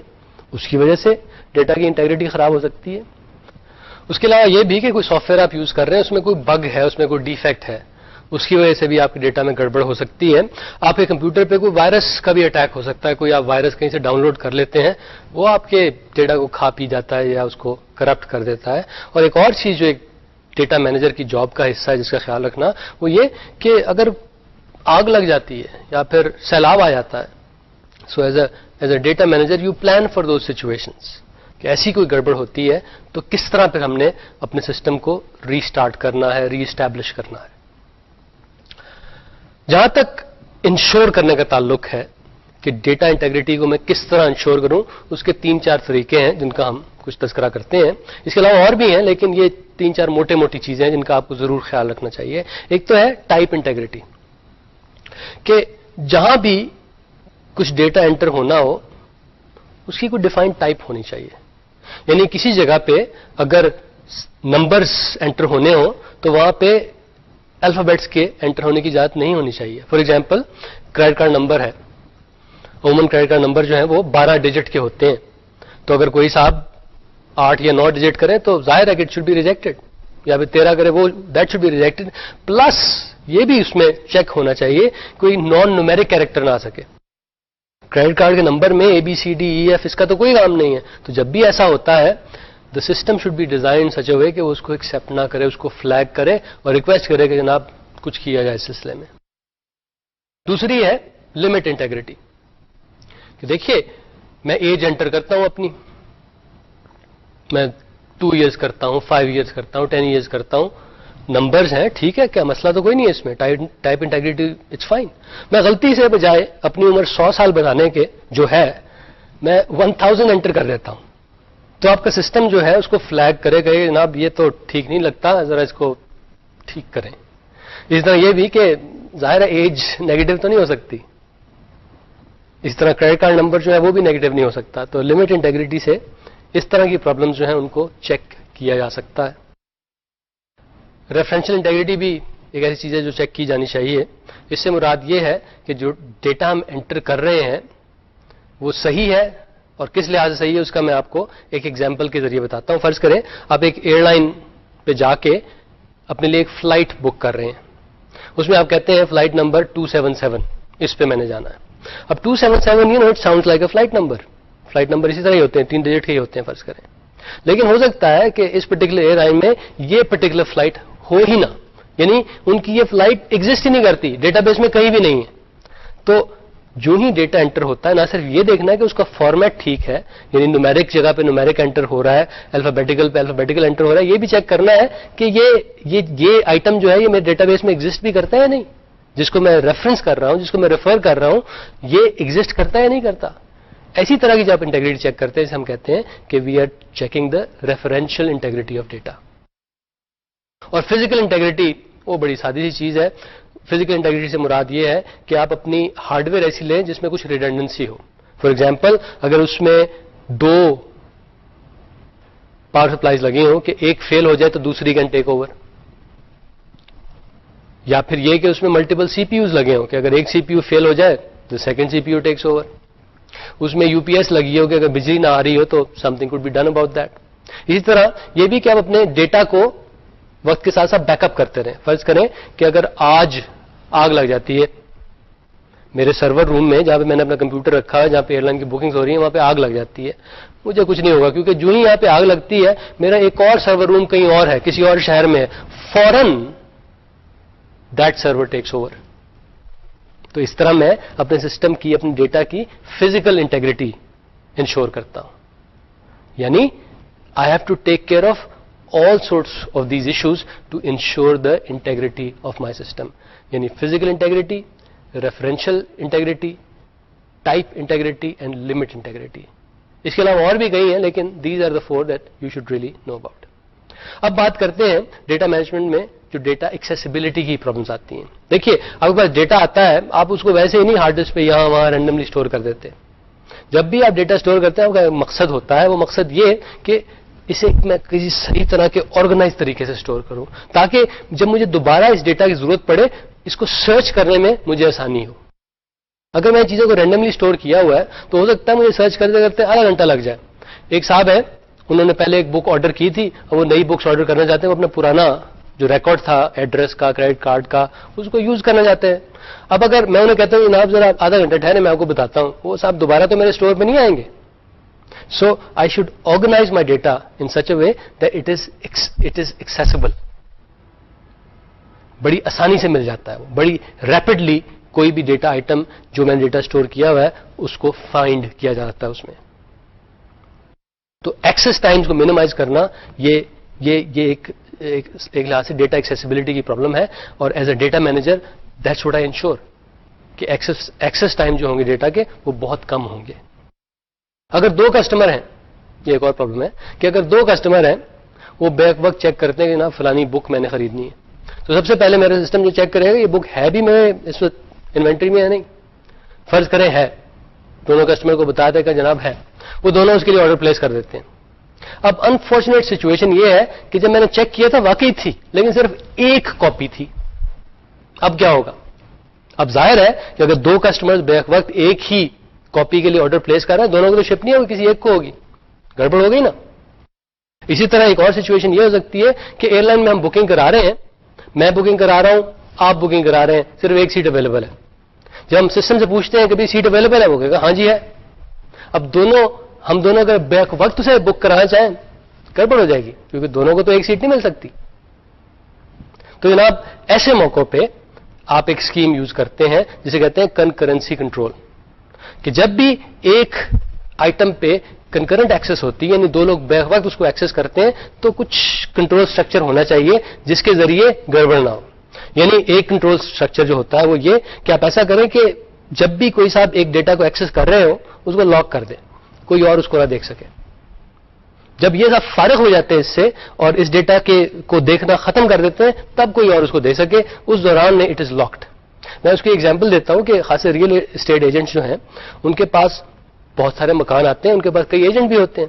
A: اس کی وجہ سے ڈیٹا کی انٹیگریٹی خراب ہو سکتی ہے. اس کے علاوہ یہ بھی کہ کوئی سافٹ ویئر آپ یوز کر رہے ہیں, اس میں کوئی بگ ہے, اس میں کوئی ڈیفیکٹ ہے, اس کی وجہ سے بھی آپ کے ڈیٹا میں گڑبڑ ہو سکتی ہے. آپ کے کمپیوٹر پہ کوئی وائرس کا بھی اٹیک ہو سکتا ہے, کوئی آپ وائرس کہیں سے ڈاؤن لوڈ کر لیتے ہیں, وہ آپ کے ڈیٹا کو کھا پی جاتا ہے یا اس کو کرپٹ کر دیتا ہے. اور ایک اور چیز جو ایک ڈیٹا مینیجر کی جاب کا حصہ ہے جس کا خیال رکھنا, وہ یہ کہ اگر آگ لگ جاتی ہے یا پھر سیلاب آ جاتا ہے, so as a data manager you plan for those situations, کہ ایسی کوئی گڑبڑ ہوتی ہے تو کس طرح پھر ہم نے اپنے سسٹم کو ری سٹارٹ کرنا ہے, ری اسٹیبلش کرنا ہے. جہاں تک انشور کرنے کا تعلق ہے کہ ڈیٹا انٹیگریٹی کو میں کس طرح انشور کروں, اس کے 3-4 طریقے ہیں جن کا ہم کچھ تذکرہ کرتے ہیں. اس کے علاوہ اور بھی ہیں, لیکن یہ 3-4 موٹی چیزیں ہیں جن کا آپ کو ضرور خیال رکھنا چاہیے. ایک تو ہے ٹائپ انٹیگریٹی, کہ جہاں بھی کچھ ڈیٹا انٹر ہونا ہو اس کی کوئی ڈیفائنڈ ٹائپ ہونی چاہیے. یعنی کسی جگہ پہ اگر نمبرز انٹر ہونے ہوں تو وہاں پہ الفابیٹس کے انٹر ہونے کی اجازت نہیں ہونی چاہیے. For example, credit card number ہے, عموماً کریڈٹ کارڈ نمبر جو ہیں وہ 12 ڈیجٹ کے ہوتے ہیں. تو اگر کوئی صاحب 8 یا 9 ڈیجٹ کریں تو ظاہر ہے کہ اٹ شوڈ بی ریجیکٹڈ, یا پھر 13 کرے وہ that should be rejected. Plus یہ بھی اس میں چیک ہونا چاہیے کوئی نان نیومیرک کیریکٹر نہ آ سکے. کریڈٹ کارڈ کے نمبر میں ABCDEF اس کا تو کوئی کام نہیں ہے. تو جب بھی ایسا ہوتا ہے the system should be design such a way کہ وہ اس کو ایکسپٹ نہ کرے, اس کو فلیگ کرے اور ریکویسٹ کرے کہ جناب کچھ کیا جائے اس سلسلے میں. دوسری ہے لمٹ انٹیگریٹی, کہ دیکھیے میں ایج انٹر کرتا ہوں اپنی, میں 2 ایئرس کرتا ہوں, 5 ایئرس کرتا ہوں, 10 ایئرس کرتا ہوں, نمبرز ہیں ٹھیک ہے, کیا مسئلہ تو کوئی نہیں ہے اس میں, ٹائپ انٹیگریٹی اٹس فائن. میں غلطی سے بجائے اپنی عمر 100 سال بتانے کے جو ہے میں 1000 انٹر کر دیتا ہوں, تو آپ کا سسٹم جو ہے اس کو فلیگ کرے گا جناب یہ تو ٹھیک نہیں لگتا, ذرا اس کو ٹھیک کریں. اس طرح یہ بھی کہ ظاہر ہے ایج نیگیٹو تو نہیں ہو سکتی, اس طرح کریڈٹ کارڈ نمبر جو ہے وہ بھی نیگیٹو نہیں ہو سکتا. تو لمٹ انٹیگریٹی سے اس طرح کی پرابلمز جو ہیں ان کو چیک کیا جا سکتا ہے. ریفرنشل انٹیگریٹی بھی ایک ایسی چیز ہے جو چیک کی جانی چاہیے. اس سے مراد یہ ہے کہ جو ڈیٹا ہم انٹر کر رہے ہیں وہ صحیح ہے, اور کس لحاظ سے صحیح ہے اس کا میں آپ کو ایک ایگزامپل کے ذریعے بتاتا ہوں. فرض کریں آپ ایک ایئر لائن پہ جا کے اپنے لیے ایک فلائٹ بک کر رہے ہیں, اس میں آپ کہتے ہیں فلائٹ نمبر 277 اس پہ میں نے جانا ہے. اب 277 you know it sounds like a flight number, flight number اسی طرح ہی ہوتے ہیں, 3 ڈیجٹ کے ہی ہوتے ہیں فرض کریں. لیکن ہو سکتا ہے کہ اس پرٹیکولر ایئر لائن میں یہ پرٹیکولر فلائٹ ہو ہی نہ, یعنی ان کی یہ فلائٹ ایگزسٹ ہی نہیں کرتی, ڈیٹا بیس میں کہیں بھی نہیں ہے. تو جو ہی ڈیٹا انٹر ہوتا ہے نہ صرف یہ دیکھنا ہے کہ اس کا فارمیٹ ٹھیک ہے, یعنی نومیرک جگہ پہ نومیرک انٹر ہو رہا ہے, الفابیٹیکل پہ الفابیٹیکل انٹر ہو رہا ہے, یہ بھی چیک کرنا ہے کہ یہ آئٹم جو ہے یہ میرے ڈیٹا بیس میں ایگزسٹ بھی کرتا ہے یا نہیں, جس کو میں ریفرنس کر رہا ہوں, جس کو میں ریفر کر رہا ہوں, یہ ایگزسٹ کرتا ہے یا نہیں کرتا. ایسی طرح کی جب انٹیگریٹی چیک کرتے ہیں جسے ہم کہتے ہیں کہ we are checking the referential integrity of data. اور فزیکل انٹیگریٹی وہ بڑی سادی سی چیز ہے. فزیکل انٹیگریٹی سے مراد یہ ہے کہ آپ اپنی ہارڈ ویئر ایسی لیں جس میں کچھ ریڈنڈنسی ہو. فار ایگزامپل اگر اس میں 2 پاور سپلائیز لگی ہوں کہ ایک فیل ہو جائے تو دوسری کین ٹیک اوور, یا پھر یہ کہ اس میں ملٹیپل سی پی یوز لگے ہوں کہ اگر ایک سی پی یو فیل ہو جائے تو second C P U takes over. اس میں یو پی ایس لگی ہو کہ اگر بجلی نہ آ رہی ہو تو something could be done about that. اسی طرح یہ بھی کہ آپ اپنے ڈیٹا کو وقت کے ساتھ ساتھ بیک اپ کرتے رہیں. فرض کریں کہ اگر آج آگ لگ جاتی ہے میرے سرور روم میں جہاں پہ میں نے اپنا کمپیوٹر رکھا ہے, جہاں پہ ایئر لائن کی بکنگز ہو رہی ہیں, وہاں پہ آگ لگ جاتی ہے, مجھے کچھ نہیں ہوگا کیونکہ جو ہی یہاں پہ آگ لگتی ہے میرا ایک اور سرور روم کہیں اور ہے, کسی اور شہر میں ہے, فوراً دیٹ سرور ٹیکس اوور. تو اس طرح میں اپنے سسٹم کی, اپنے ڈیٹا کی فزیکل انٹیگریٹی انشور کرتا ہوں. یعنی I have to take care of all sorts of these issues to ensure the integrity of my system. یعنی physical integrity, referential integrity, type integrity and limit integrity. اس کے علاوہ اور بھی کئی ہیں لیکن these are the 4 that you should really know about. اب بات کرتے ہیں ڈیٹا مینجمنٹ میں جو ڈیٹا ایکسیسیبلٹی کی پرابلمس آتی ہیں. دیکھیے آپ کے پاس ڈیٹا آتا ہے, آپ اس کو ویسے ہی نہیں ہارڈ ڈسک پہ یہاں وہاں رینڈملی اسٹور کر دیتے. جب بھی آپ ڈیٹا اسٹور کرتے ہیں آپ کا مقصد ہوتا ہے, وہ مقصد یہ کہ اسے میں کسی صحیح طرح کے آرگنائز طریقے سے اسٹور کروں تاکہ جب مجھے دوبارہ اس ڈیٹا کی ضرورت پڑے اس کو سرچ کرنے میں مجھے آسانی ہو. اگر میں چیزوں کو رینڈملی اسٹور کیا ہوا ہے تو ہو سکتا ہے مجھے سرچ کرتے کرتے آدھا گھنٹہ لگ جائے. ایک صاحب ہے, انہوں نے پہلے ایک بک آرڈر کی تھی اور وہ نئی بکس آرڈر کرنا چاہتے ہیں, وہ اپنا پرانا جو ریکارڈ تھا ایڈریس کا, کریڈٹ کارڈ کا, اس کو یوز کرنا چاہتے ہیں. اب اگر میں انہیں کہتا ہوں جناب ذرا آدھا گھنٹہ ٹھہرے میں آپ کو بتاتا ہوں, وہ صاحب دوبارہ تو میرے اسٹور پہ نہیں آئیں گے. So I should organize my data in such a way that it is accessible. بڑی آسانی سے مل جاتا ہے, بڑی ریپڈلی کوئی بھی ڈیٹا آئٹم جو میں نے ڈیٹا اسٹور کیا ہوا ہے اس کو فائنڈ کیا جا سکتا ہے اس میں. تو ایکسس ٹائمز کو منیمائز کرنا یہ ایک لحاظ سے ڈیٹا ایکسیسیبلٹی کی پرابلم ہے. اور as a data manager that's what I ensure کہ ایکسس ٹائم جو ہوں گے ڈیٹا کے وہ بہت کم ہوں گے. اگر 2 کسٹمر ہیں, یہ ایک اور پرابلم ہے کہ اگر 2 کسٹمر ہیں وہ بیک وقت چیک کرتے ہیں کہ نا فلانی بک میں نے خریدنی ہے, تو سب سے پہلے میرا سسٹم جو چیک کرے گا یہ بک ہے بھی میں اس وقت انوینٹری میں ہے نہیں. فرض کریں ہے, دونوں کسٹمر کو بتا دے کہ جناب ہے, وہ دونوں اس کے لیے آرڈر پلیس کر دیتے ہیں. اب انفارچونیٹ سچویشن یہ ہے کہ جب میں نے چیک کیا تھا واقعی تھی لیکن صرف ایک کاپی تھی. اب کیا ہوگا؟ اب ظاہر ہے کہ اگر 2 کسٹمر بیک وقت ایک ہی کاپی کے لیے آرڈر پلیس کر رہے ہیں, دونوں کو تو شپ نہیں ہوگی, کسی ایک کو ہوگی, گڑبڑ ہو گئی نا. اسی طرح ایک اور سچویشن یہ ہو سکتی ہے کہ ایئر لائن میں ہم بکنگ کرا رہے ہیں, میں بکنگ کرا رہا ہوں, آپ بکنگ کرا رہے ہیں, صرف ایک سیٹ اویلیبل ہے. جب ہم سسٹم سے پوچھتے ہیں کہ بھی سیٹ اویلیبل ہے, وہ کہے گا ہاں جی ہے. اب ہم دونوں اگر بیک وقت سے بک کرانا چاہیں گڑبڑ ہو جائے گی کیونکہ دونوں کو تو ایک سیٹ نہیں مل سکتی. تو جناب ایسے موقع پہ آپ ایک اسکیم یوز کرتے ہیں جسے کہتے ہیں کنکرنسی کنٹرول, کہ جب بھی ایک آئٹم پہ کنکرنٹ ایکسس ہوتی ہے یعنی 2 لوگ بیک وقت اس کو ایکسس کرتے ہیں تو کچھ کنٹرول سٹرکچر ہونا چاہیے جس کے ذریعے گڑبڑ نہ ہو. یعنی ایک کنٹرول سٹرکچر جو ہوتا ہے وہ یہ کہ آپ ایسا کریں کہ جب بھی کوئی صاحب ایک ڈیٹا کو ایکسس کر رہے ہو اس کو لاک کر دیں, کوئی اور اس کو نہ دیکھ سکے. جب یہ صاحب فارغ ہو جاتے ہیں اس سے اور اس ڈیٹا کو دیکھنا ختم کر دیتے ہیں تب کوئی اور اس کو دیکھ سکے, اس دوران میں اٹ از لاکڈ. میں اس کی ایگزامپل دیتا ہوں کہ خاصے ریئل اسٹیٹ ایجنٹس جو ہیں ان کے پاس بہت سارے مکان آتے ہیں, ان کے پاس کئی ایجنٹ بھی ہوتے ہیں.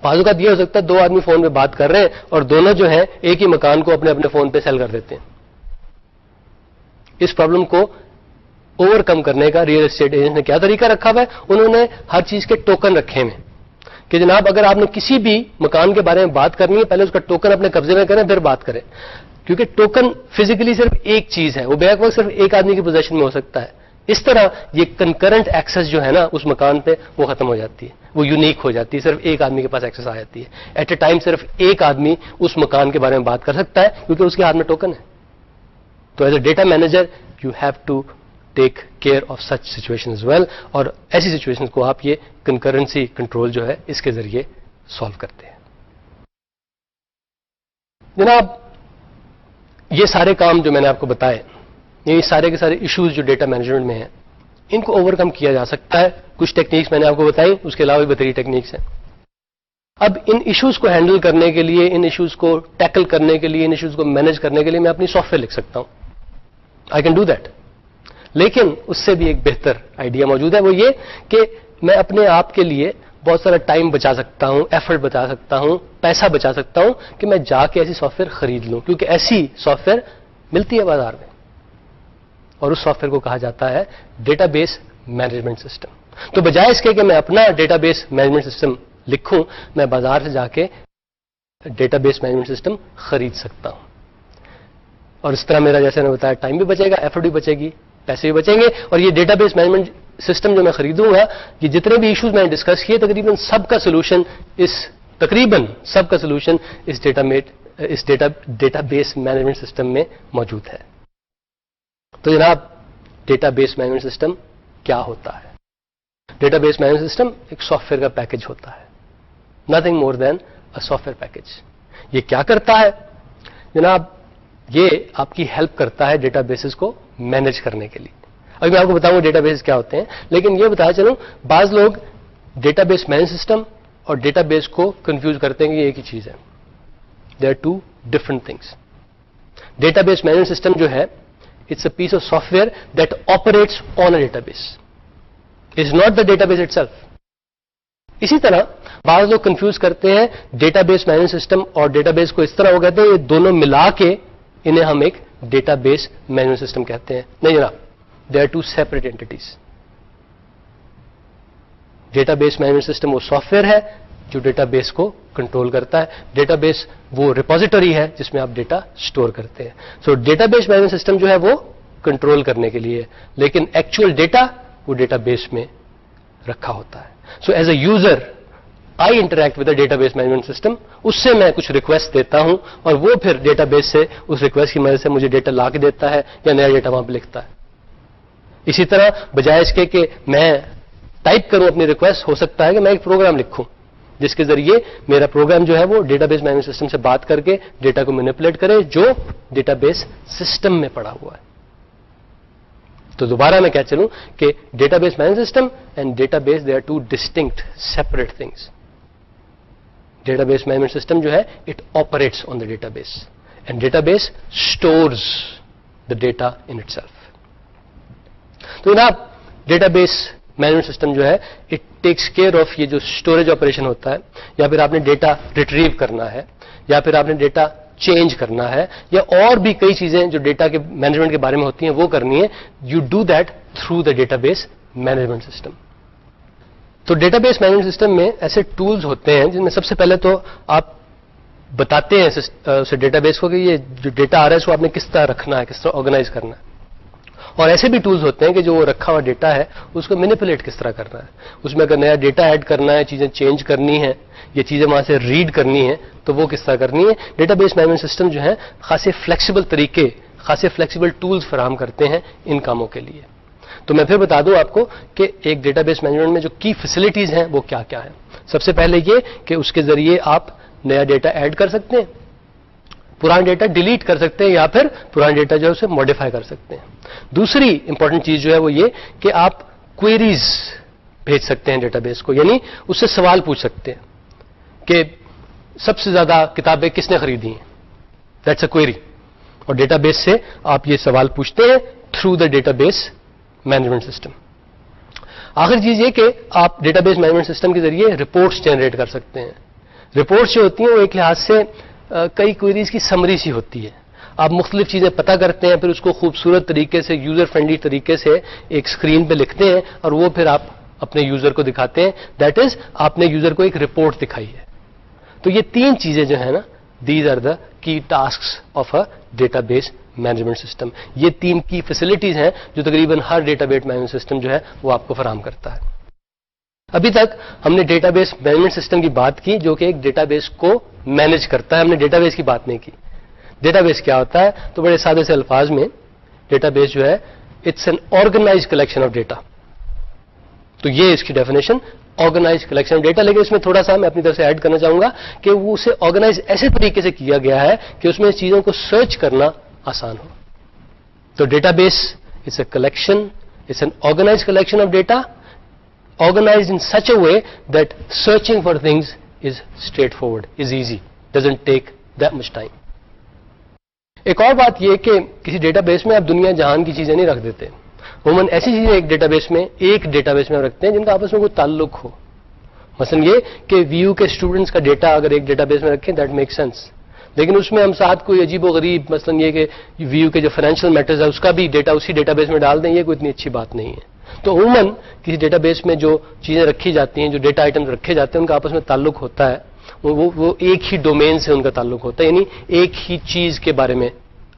A: بعض اوقات یہ ہو سکتا ہے 2 آدمی فون پہ بات کر رہے ہیں اور دونوں جو ہیں ایک ہی مکان کو اپنے فون پہ سیل کر دیتے ہیں. اس پرابلم کو اوور کم کرنے کا ریئل اسٹیٹ ایجنٹ نے کیا طریقہ رکھا ہوا ہے, انہوں نے ہر چیز کے ٹوکن رکھے ہیں کہ جناب اگر آپ نے کسی بھی مکان کے بارے میں بات کرنی ہے پہلے اس کا ٹوکن اپنے قبضے میں کریں پھر بات کریں, کیونکہ ٹوکن فزیکلی صرف ایک چیز ہے, وہ بیک وقت صرف ایک آدمی کی پوزیشن میں ہو سکتا ہے. اس طرح یہ کنکرنٹ ایکسس جو ہے نا اس مکان پہ وہ ختم ہو جاتی ہے, وہ یونیک ہو جاتی ہے, صرف ایک آدمی کے پاس ایکسس آ جاتی ہے. ایٹ اے ٹائم صرف ایک آدمی اس مکان کے بارے میں بات کر سکتا ہے کیونکہ اس کے ہاتھ میں ٹوکن ہے. تو as a data manager you have to take care of such situation as well, اور ایسی سچویشن کو آپ یہ کنکرنسی کنٹرول جو ہے اس کے ذریعے سالو کرتے ہیں. جناب یہ سارے کام جو میں نے آپ کو بتائے, یہ سارے کے سارے ایشوز جو ڈیٹا مینجمنٹ میں ہیں ان کو اوورکم کیا جا سکتا ہے. کچھ ٹیکنیکس میں نے آپ کو بتائی, اس کے علاوہ بھی بہترین ٹیکنیکس ہیں. اب ان ایشوز کو ہینڈل کرنے کے لیے, ان ایشوز کو ٹیکل کرنے کے لیے, ان ایشوز کو مینج کرنے کے لیے میں اپنی سافٹ ویئر لکھ سکتا ہوں. I can do that. لیکن اس سے بھی ایک بہتر آئیڈیا موجود ہے, وہ یہ کہ میں اپنے آپ کے لیے بہت سارا ٹائم بچا سکتا ہوں, ایفرٹ بچا سکتا ہوں, پیسہ بچا سکتا ہوں کہ میں جا کے ایسی سافٹ ویئر خرید لوں, کیونکہ ایسی سافٹ ویئر ملتی ہے بازار میں, اور اس سافٹ ویئر کو کہا جاتا ہے ڈیٹا بیس مینجمنٹ سسٹم. تو بجائے اس کے کہ میں اپنا ڈیٹا بیس مینجمنٹ سسٹم لکھوں, میں بازار سے جا کے ڈیٹا بیس مینجمنٹ سسٹم خرید سکتا ہوں. اور اس طرح میرا, جیسے میں نے بتایا, ٹائم بھی بچے گا, ایفرٹ بھی بچے گی, پیسے بھی بچیں گے. اور یہ ڈیٹا بیس مینجمنٹ سسٹم جو میں خریدوں گا, یہ جتنے بھی ایشوز میں نے ڈسکس کیے, تقریباً سب کا سولوشن اس ڈیٹا بیس مینجمنٹ سسٹم میں موجود ہے. تو جناب, ڈیٹا بیس مینجمنٹ سسٹم کیا ہوتا ہے؟ ڈیٹا بیس مینجمنٹ سسٹم ایک سافٹ ویئر کا پیکج ہوتا ہے, nothing more than a software package. یہ کیا کرتا ہے جناب؟ یہ آپ کی ہیلپ کرتا ہے ڈیٹا بیسز کو مینج کرنے کے لیے. ابھی میں آپ کو بتاؤں ڈیٹا بیس کیا ہوتے ہیں, لیکن یہ بتایا چلوں, بعض لوگ ڈیٹا بیس مینجمنٹ سسٹم اور ڈیٹا بیس کو کنفیوز کرتے ہیں کہ یہ ایک ہی چیز ہے. They are two different things. Database management system جو ہے, it's a piece of software that operates on a database, is not the database itself. اسی طرح بعض لوگ کنفیوز کرتے ہیں ڈیٹا بیس مینجمنٹ سسٹم اور database کو, اس طرح وہ کہتے ہیں یہ دونوں ملا کے انہیں ہم ایک ڈیٹا بیس مینجمنٹ سسٹم کہتے ہیں. نہیں جناب, they are two separate entities. Database management system وہ سافٹ ویئر ہے جو ڈیٹا بیس کو کنٹرول کرتا ہے. ڈیٹا بیس وہ ریپوزیٹری ہے جس میں آپ ڈیٹا اسٹور کرتے ہیں. So database management system جو ہے وہ کنٹرول کرنے کے لیے, لیکن ایکچوئل ڈیٹا وہ ڈیٹا بیس میں رکھا ہوتا ہے. So as a user I interact with a database management system. اس سے میں کچھ ریکویسٹ دیتا ہوں اور وہ پھر ڈیٹا بیس سے اس ریکویسٹ کی مدد سے مجھے ڈیٹا لا کے دیتا ہے یا نیا ڈیٹا وہاں پہ لکھتا ہے. اسی طرح بجائے اس کے کہ میں ٹائپ کروں اپنی ریکویسٹ, ہو سکتا ہے کہ میں ایک پروگرام لکھوں جس کے ذریعے میرا پروگرام جو ہے وہ ڈیٹا بیس مینجمنٹ سسٹم سے بات کر کے ڈیٹا کو مینیپولیٹ کرے جو ڈیٹا بیس سسٹم میں پڑا ہوا ہے. تو دوبارہ میں کہہ چلوں کہ database management system and database, they are two distinct separate things. Database management system جو ہے it operates on the database and database stores the data in itself. تو جناب, data base management system جو ہے it takes care of یہ جو storage operation ہوتا ہے, یا پھر آپ نے ڈیٹا ریٹریو کرنا ہے, یا پھر آپ نے ڈیٹا چینج کرنا ہے, یا اور بھی کئی چیزیں جو ڈیٹا کے مینجمنٹ کے بارے میں ہوتی ہیں وہ کرنی ہے. You do that through the database management system. تو ڈیٹا بیس مینجمنٹ سسٹم میں ایسے ٹولز ہوتے ہیں جن میں سب سے پہلے تو آپ بتاتے ہیں اسے ڈیٹا بیس کو کہ یہ جو ڈیٹا آ رہا ہے اس کو آپ نے کس طرح رکھنا ہے, کس طرح آرگنائز کرنا ہے. اور ایسے بھی ٹولز ہوتے ہیں کہ جو وہ رکھا ہوا ڈیٹا ہے اس کو مینیپولیٹ کس طرح کرنا ہے. اس میں اگر نیا ڈیٹا ایڈ کرنا ہے, چیزیں چینج کرنی ہے, یہ چیزیں وہاں سے ریڈ کرنی ہے, تو وہ کس طرح کرنی ہے. ڈیٹا بیس مینجمنٹ سسٹم جو ہے خاصے فلیکسیبل طریقے, خاصے فلیکسیبل ٹولز فراہم کرتے ہیں ان کاموں کے لیے. تو میں پھر بتا دوں آپ کو کہ ایک ڈیٹا بیس مینجمنٹ میں جو کی فیسلٹیز ہیں وہ کیا کیا ہیں. سب سے پہلے یہ کہ اس کے ذریعے آپ نیا ڈیٹا ایڈ کر سکتے ہیں, پرانا ڈیٹا ڈیلیٹ کر سکتے ہیں, یا پھر پرانا ڈیٹا جو ہے اسے ماڈیفائی کر سکتے ہیں. دوسری امپورٹنٹ چیز جو ہے وہ یہ کہ آپ کوئریز بھیج سکتے ہیں ڈیٹا بیس کو, یعنی اس سے سوال پوچھ سکتے ہیں کہ سب سے زیادہ کتابیں کس نے خریدی ہیں. That's a query. اور ڈیٹا بیس سے آپ یہ سوال پوچھتے ہیں through the database management system. آخر چیز یہ کہ آپ ڈیٹا بیس مینجمنٹ سسٹم کے ذریعے رپورٹس جنریٹ کر سکتے ہیں. رپورٹس جو ہوتی ہیں وہ ایک لحاظ سے کئی کوئریز کی سمری سی ہوتی ہے. آپ مختلف چیزیں پتہ کرتے ہیں, پھر اس کو خوبصورت طریقے سے, یوزر فرینڈلی طریقے سے ایک اسکرین پہ لکھتے ہیں اور وہ پھر آپ اپنے یوزر کو دکھاتے ہیں. دیٹ از, آپ نے یوزر کو ایک رپورٹ دکھائی ہے. تو یہ تین چیزیں جو ہیں نا, دیز آر دا کی tasks of a database management system. یہ تین کی فیسلٹیز ہیں جو تقریباً ہر ڈیٹا بیس مینجمنٹ سسٹم جو ہے وہ آپ کو فراہم کرتا ہے. ابھی تک ہم نے ڈیٹا بیس مینجمنٹ سسٹم کی بات کی جو کہ ایک ڈیٹا بیس کو مینج کرتا ہے. ہم نے ڈیٹا بیس کی بات نہیں کی. ڈیٹا بیس کیا ہوتا ہے؟ تو بڑے سادے سے الفاظ میں ڈیٹا بیس جو ہے it's an organize collection of data. تو یہ اس کی definition, organize collection of data. لیکن اس میں تھوڑا سا میں اپنی طرف سے ایڈ کرنا چاہوں گا کہ وہ اسے آرگنائز ایسے طریقے سے کیا گیا ہے کہ اس میں چیزوں کو سرچ کرنا آسان ہو. تو database it's a collection, It's an organized collection of data, organized in such a way that searching for things is straightforward, is easy, doesn't take that much time. ایک اور بات یہ کہ کسی ڈیٹا بیس میں آپ دنیا جہان کی چیزیں نہیں رکھ دیتے. عموماً ایسی چیزیں ایک ڈیٹا بیس میں رکھتے ہیں جن کا آپس میں کوئی تعلق ہو. مثلا یہ کہ وی یو کے اسٹوڈنٹس کا ڈیٹا اگر ایک ڈیٹا بیس میں رکھیں دیٹ میک سینس, لیکن اس میں ہم ساتھ کوئی عجیب و غریب مثلا یہ کہ وی یو کے جو فائنینشیل میٹرز ہے اس کا بھی ڈیٹا اسی ڈیٹا بیس میں ڈال دیں, یہ کوئی اتنی اچھی بات نہیں ہے. تو عموماً کسی ڈیٹا بیس میں جو چیزیں رکھی جاتی ہیں, جو ڈیٹا آئٹمز رکھے جاتے ہیں, ان کا آپس میں تعلق ہوتا ہے, وہ ایک ہی ڈومین سے ان کا تعلق ہوتا ہے, یعنی ایک ہی چیز کے بارے میں